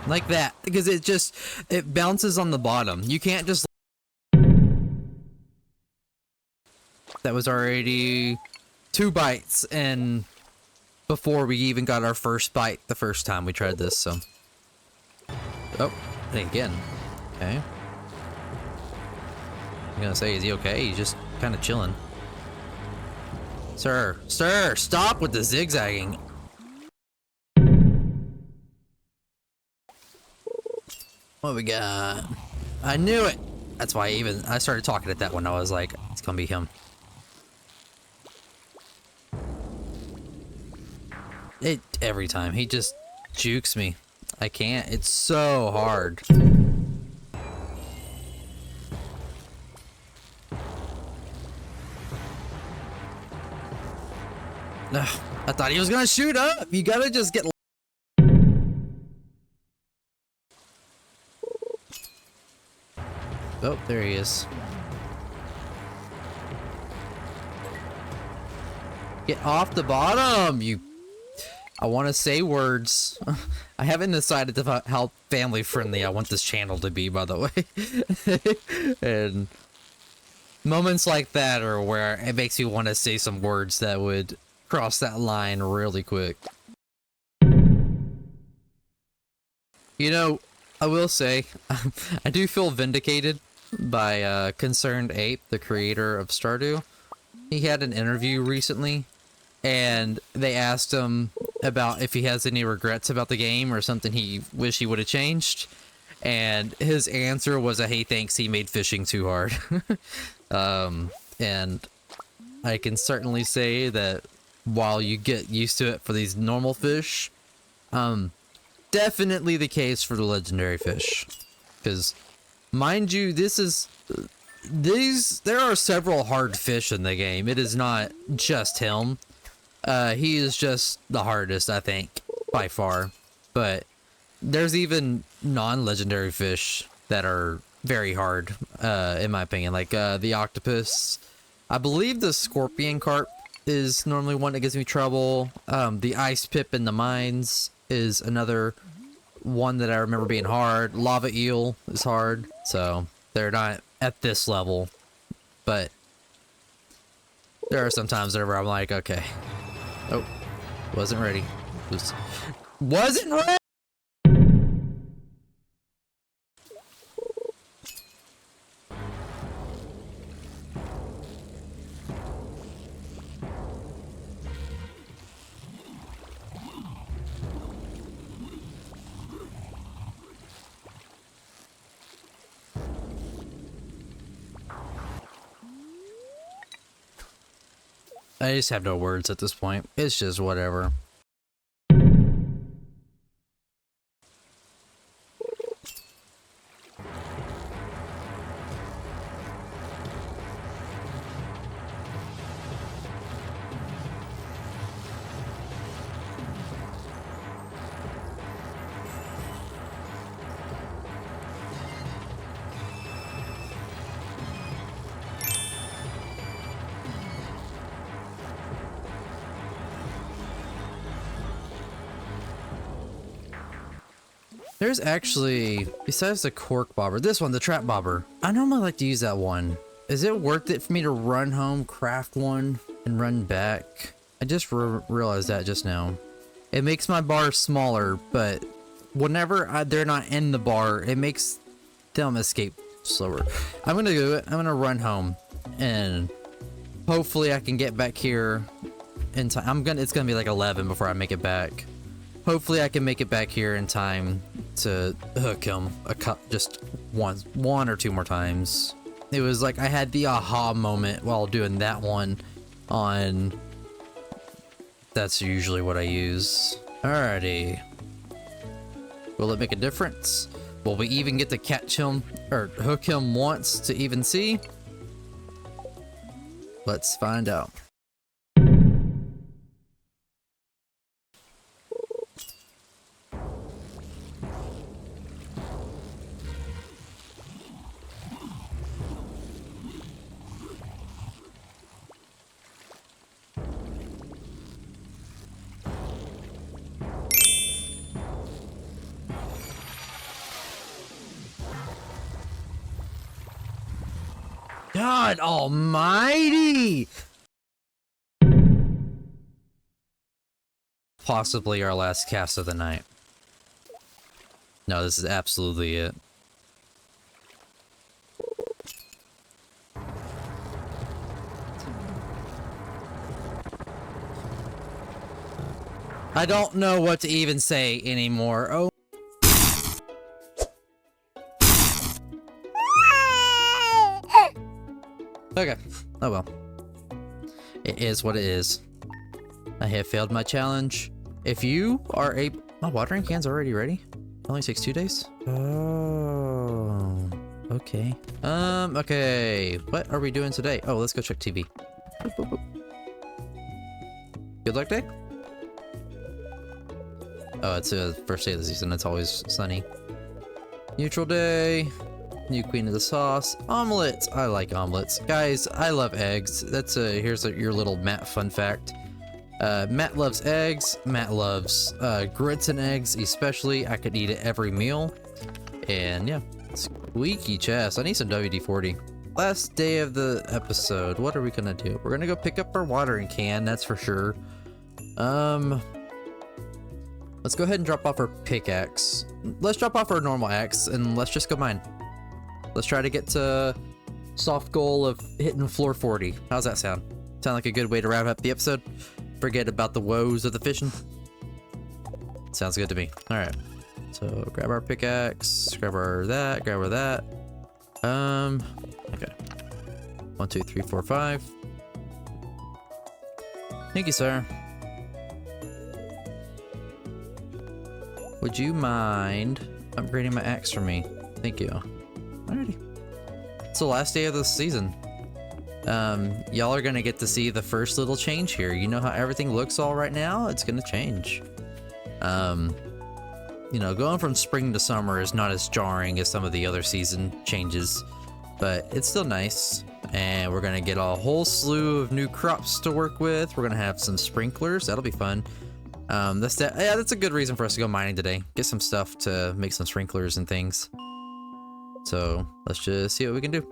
Like that, because it bounces on the bottom. You can't just... That was already 2 bites, and before we even got our first bite the first time we tried this, so... Oh, and again. Okay. I'm gonna say, is he okay? He's just kind of chilling. Sir, stop with the zigzagging. What we got? I knew it! That's why I started talking at that one. I was like, it's gonna be him. Every time he just jukes me. I can't. It's so hard. Ugh, I thought he was gonna shoot up. You gotta just get... Oh, there he is. Get off the bottom, you... I want to say words. I haven't decided how family friendly I want this channel to be, by the way. And moments like that are where it makes me want to say some words that would cross that line really quick. You know, I will say, I do feel vindicated by Concerned Ape, the creator of Stardew. He had an interview recently, and they asked him, about if he has any regrets about the game or something he wish he would have changed. And his answer was he thinks he made fishing too hard. And I can certainly say that while you get used to it for these normal fish, definitely the case for the legendary fish. Because, mind you, there are several hard fish in the game. It is not just him. He is just the hardest, I think, by far. But there's even non-legendary fish that are very hard, in my opinion. Like the octopus. I believe the scorpion carp is normally one that gives me trouble. The ice pip in the mines is another one that I remember being hard. Lava eel is hard. So they're not at this level. But there are some times whenever I'm like, okay. Oh, wasn't ready. Wasn't ready! I just have no words at this point. It's just whatever. There's actually, besides the cork bobber, this one, the trap bobber. I normally like to use that one. Is it worth it for me to run home, craft one, and run back? I just realized that just now. It makes my bar smaller, but whenever they're not in the bar, it makes them escape slower. I'm gonna do it. I'm gonna run home, and hopefully I can get back here in time. It's gonna be like 11 before I make it back. Hopefully I can make it back here in time to hook him just one or two more times. It was like I had the aha moment while doing that one on. That's usually what I use. Alrighty. Will it make a difference? Will we even get to catch him or hook him once to even see? Let's find out. God almighty! Possibly our last cast of the night. No, this is absolutely it. I don't know what to even say anymore. Oh. Okay. Oh well. It is what it is. I have failed my challenge. If you are a... My watering can's already ready? It only takes 2 days? Oh. Okay. Okay. What are we doing today? Oh, let's go check TV. Boop, boop, boop. Good luck day? Oh, it's the first day of the season. It's always sunny. Neutral day. New queen of the sauce. Omelets. I like omelets. Guys, I love eggs. That's here's your little Matt fun fact. Matt loves eggs. Matt loves grits and eggs, especially. I could eat it every meal. And yeah, squeaky chest. I need some WD-40. Last day of the episode. What are we gonna do? We're gonna go pick up our watering can, that's for sure. Let's go ahead and drop off our pickaxe. Let's drop off our normal axe and let's just go mine. Let's try to get to soft goal of hitting floor 40. How's that sound? Sound like a good way to wrap up the episode? Forget about the woes of the fishing. Sounds good to me. All right. So grab our pickaxe, grab our that, grab our that. Okay. 1, 2, 3, 4, 5. Thank you, sir. Would you mind upgrading my axe for me? Thank you. Alrighty. It's the last day of the season. Y'all are gonna get to see the first little change here. You know how everything looks all right now? It's gonna change. You know, going from spring to summer is not as jarring as some of the other season changes, but it's still nice. And we're gonna get a whole slew of new crops to work with. We're gonna have some sprinklers. That'll be fun. That's a good reason for us to go mining today. Get some stuff to make some sprinklers and things. So let's just see what we can do.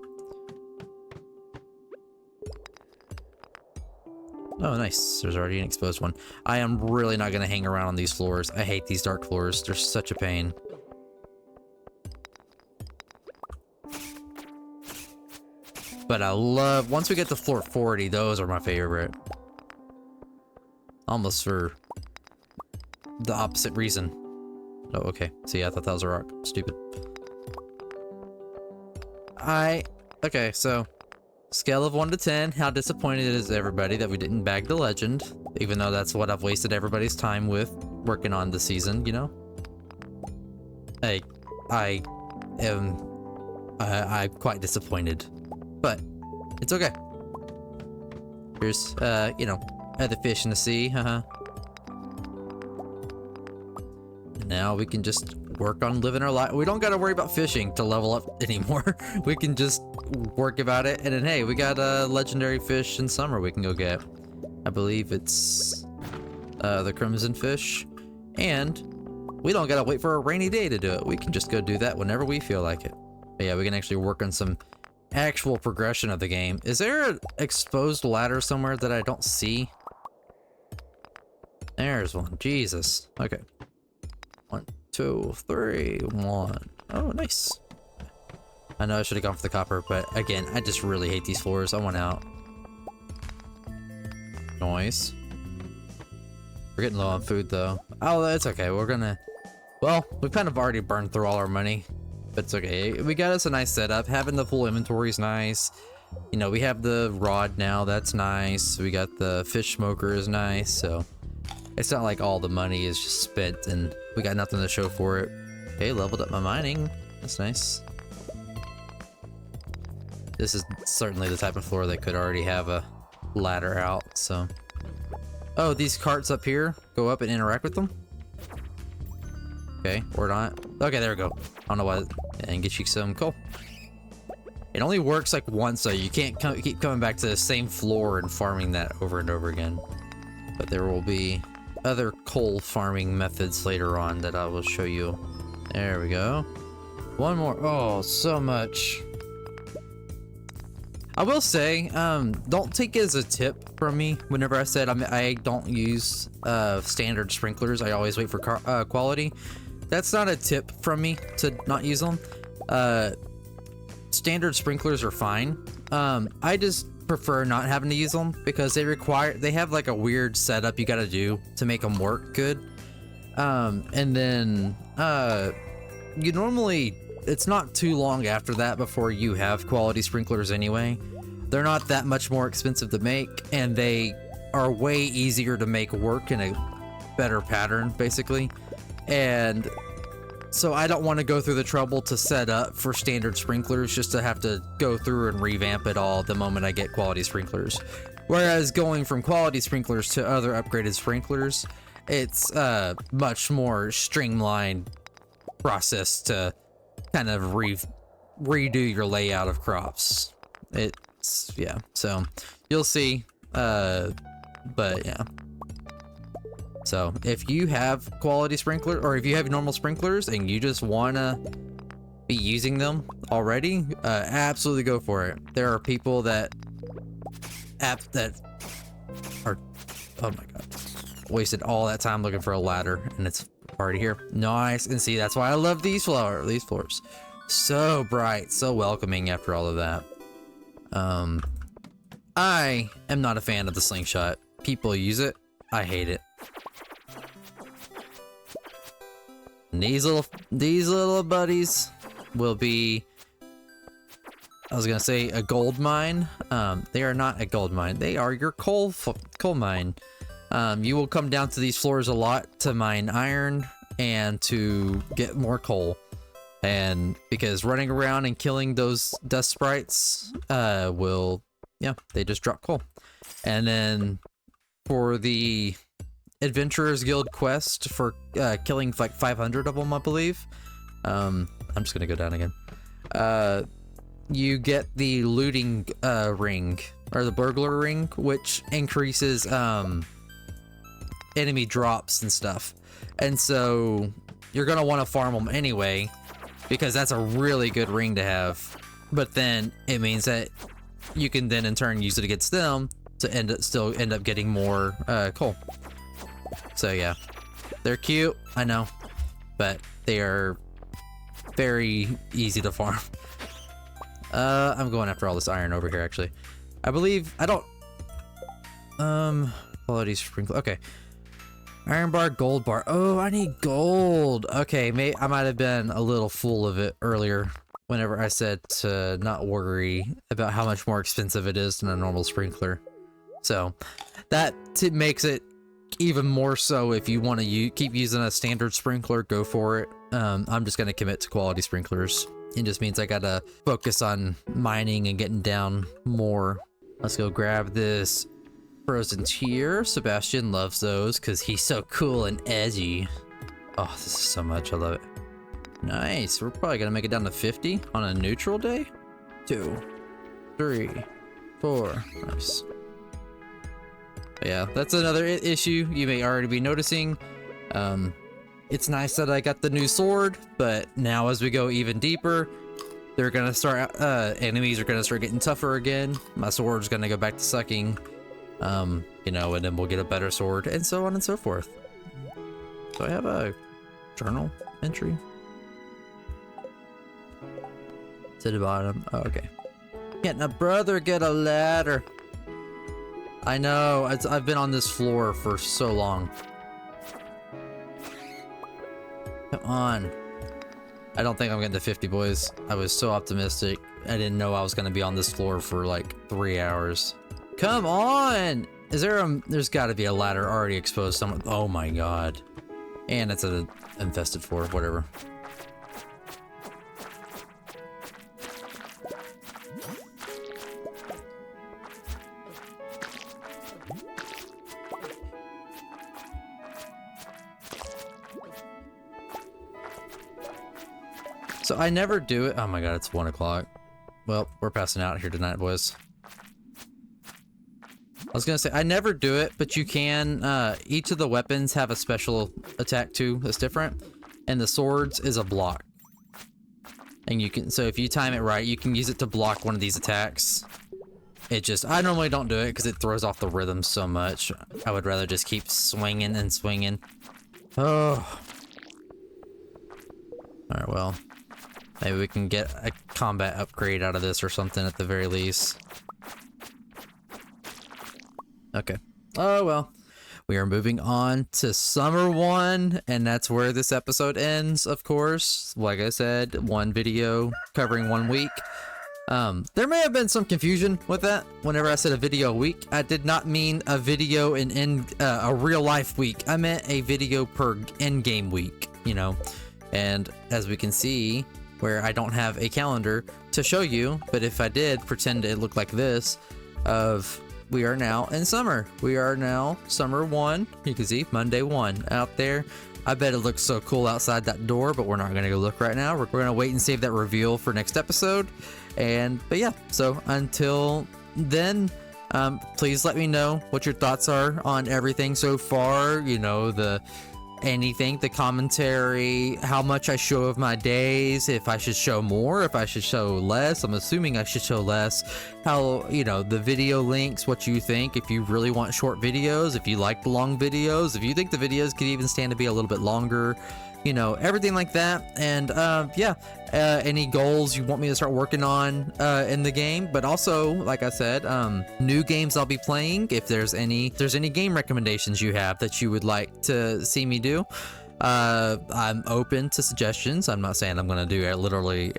Oh, nice. There's already an exposed one. I am really not going to hang around on these floors. I hate these dark floors. They're such a pain. But I love... Once we get to floor 40, those are my favorite. Almost for the opposite reason. Oh, okay. See, I thought that was a rock. Stupid. Okay, so... Scale of 1 to 10, how disappointed is everybody that we didn't bag the legend? Even though that's what I've wasted everybody's time with working on the season, you know? I'm quite disappointed. But, it's okay. Here's, you know, the fish in the sea, haha. Now we can just work on living our life. We don't gotta worry about fishing to level up anymore. We can just work about it, and then hey, we got a legendary fish in summer we can go get. I believe it's the crimson fish, and we don't gotta wait for a rainy day to do it. We can just go do that whenever we feel like it. But yeah, we can actually work on some actual progression of the game. Is there an exposed ladder somewhere that I don't see? There's one. Jesus. Okay. 1, 2, 3, 1. Oh, nice. I know I should have gone for the copper, but again, I just really hate these floors. I want out. Noise. We're getting low on food, though. Oh, that's okay. We're gonna... Well, we kind of already burned through all our money, but it's okay. We got us a nice setup. Having the full inventory is nice. You know, we have the rod now. That's nice. We got the fish smoker is nice, so... It's not like all the money is just spent and we got nothing to show for it. Okay, leveled up my mining. That's nice. This is certainly the type of floor that could already have a ladder out, so... Oh, these carts up here, go up and interact with them? Okay, or not. Okay, there we go. I don't know why. And get you some coal. It only works like once, so you can't keep coming back to the same floor and farming that over and over again. But there will be other coal farming methods later on that I will show you. There we go. One more. Oh, so much. I will say, don't take it as a tip from me. Whenever I said I don't use standard sprinklers, I always wait for quality. That's not a tip from me to not use them. Standard sprinklers are fine. I just prefer not having to use them because they have like a weird setup you gotta do to make them work good. And then you normally, it's not too long after that before you have quality sprinklers anyway. They're not that much more expensive to make, and they are way easier to make work in a better pattern, basically. And so I don't want to go through the trouble to set up for standard sprinklers just to have to go through and revamp it all the moment I get quality sprinklers. Whereas going from quality sprinklers to other upgraded sprinklers, it's a much more streamlined process to kind of redo your layout of crops. Yeah, so you'll see, but yeah. So if you have quality sprinkler, or if you have normal sprinklers and you just wanna be using them already, absolutely go for it. There are people that are, oh my god, wasted all that time looking for a ladder, and it's already here. Nice. And see, that's why I love these floors. So bright, so welcoming after all of that. I am not a fan of the slingshot. People use it. I hate it. And these little buddies will be, I was gonna say a gold mine. They are not a gold mine. They are your coal mine. You will come down to these floors a lot to mine iron and to get more coal. And because running around and killing those dust sprites they just drop coal. And then for the Adventurers Guild quest for killing like 500 of them, I believe. I'm just gonna go down again. You get the looting ring, or the burglar ring, which increases enemy drops and stuff. And so you're gonna want to farm them anyway, because that's a really good ring to have. But then it means that you can then in turn use it against them to still end up getting more coal. So yeah, they're cute, I know, but they are very easy to farm. I'm going after all this iron over here, actually. I believe, I don't, quality sprinkler, okay. Iron bar, gold bar. Oh, I need gold. Okay, I might have been a little full of it earlier whenever I said to not worry about how much more expensive it is than a normal sprinkler. So that makes it even more so. If you want to keep using a standard sprinkler, go for it. I'm just going to commit to quality sprinklers. It just means I got to focus on mining and getting down more. Let's go grab this frozen tear. Sebastian loves those because he's so cool and edgy. Oh, this is so much. I love it. Nice. We're probably going to make it down to 50 on a neutral day. 2, 3, 4. Nice. But yeah, that's another issue you may already be noticing. It's nice that I got the new sword, but now as we go even deeper, they're gonna start, enemies are gonna start getting tougher again. My sword's gonna go back to sucking, and then we'll get a better sword, and so on and so forth. So I have a journal entry to the bottom. Oh, okay. Can't a brother get a ladder? I know, I've been on this floor for so long. Come on. I don't think I'm getting to 50, boys. I was so optimistic. I didn't know I was going to be on this floor for like 3 hours. Come on! There's got to be a ladder already exposed somewhere. Oh my god. And it's an infested floor, whatever. So I never do it. Oh my god, it's 1 o'clock. Well, we're passing out here tonight, boys. I was gonna say, I never do it, but you can, each of the weapons have a special attack too that's different. And the swords is a block. And you can, so if you time it right, you can use it to block one of these attacks. I normally don't do it because it throws off the rhythm so much. I would rather just keep swinging and swinging. Oh. Alright, well. Maybe we can get a combat upgrade out of this or something at the very least. Okay. Oh, well. We are moving on to Summer 1, and that's where this episode ends, of course. Like I said, one video covering 1 week. There may have been some confusion with that. Whenever I said a video a week, I did not mean a video in a real-life week. I meant a video per in-game week, And as we can see, where I don't have a calendar to show you, but if I did pretend it looked like this, we are now in summer. We are now Summer 1. You can see Monday 1 out there. I bet it looks so cool outside that door, but we're not going to go look right now. We're going to wait and save that reveal for next episode. But yeah, so until then, please let me know what your thoughts are on everything so far. The commentary, how much I show of my days, if I should show more, if I should show less. I'm assuming I should show less. How, the video links, what you think, if you really want short videos, if you like the long videos, if you think the videos could even stand to be a little bit longer, everything like that. And any goals you want me to start working on in the game, but also, like I said, new games I'll be playing. If there's any game recommendations you have that you would like to see me do, I'm open to suggestions. I'm not saying I'm gonna do literally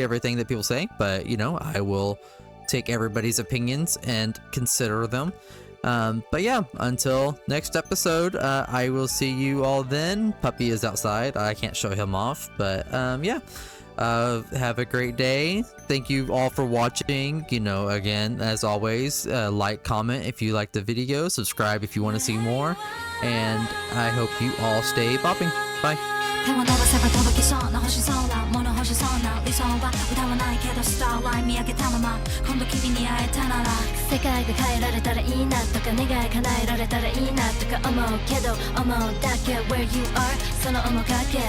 everything that people say, but you know, I will take everybody's opinions and consider them. But yeah, until next episode, I will see you all then. Puppy is outside. I can't show him off, but yeah. Have a great day. Thank you all for watching. You know, again, as always, like, comment if you like the video, subscribe if you want to see more, and I hope you all stay bopping. Bye. 手を伸ばせば届きそうな星空物欲しそうな理想は歌わないけどスターライン見上げたまま今度君に会えたなら世界が変えられたらいいなとか願い叶えられたらいいなとか思うけど思うだけ Where you are その面影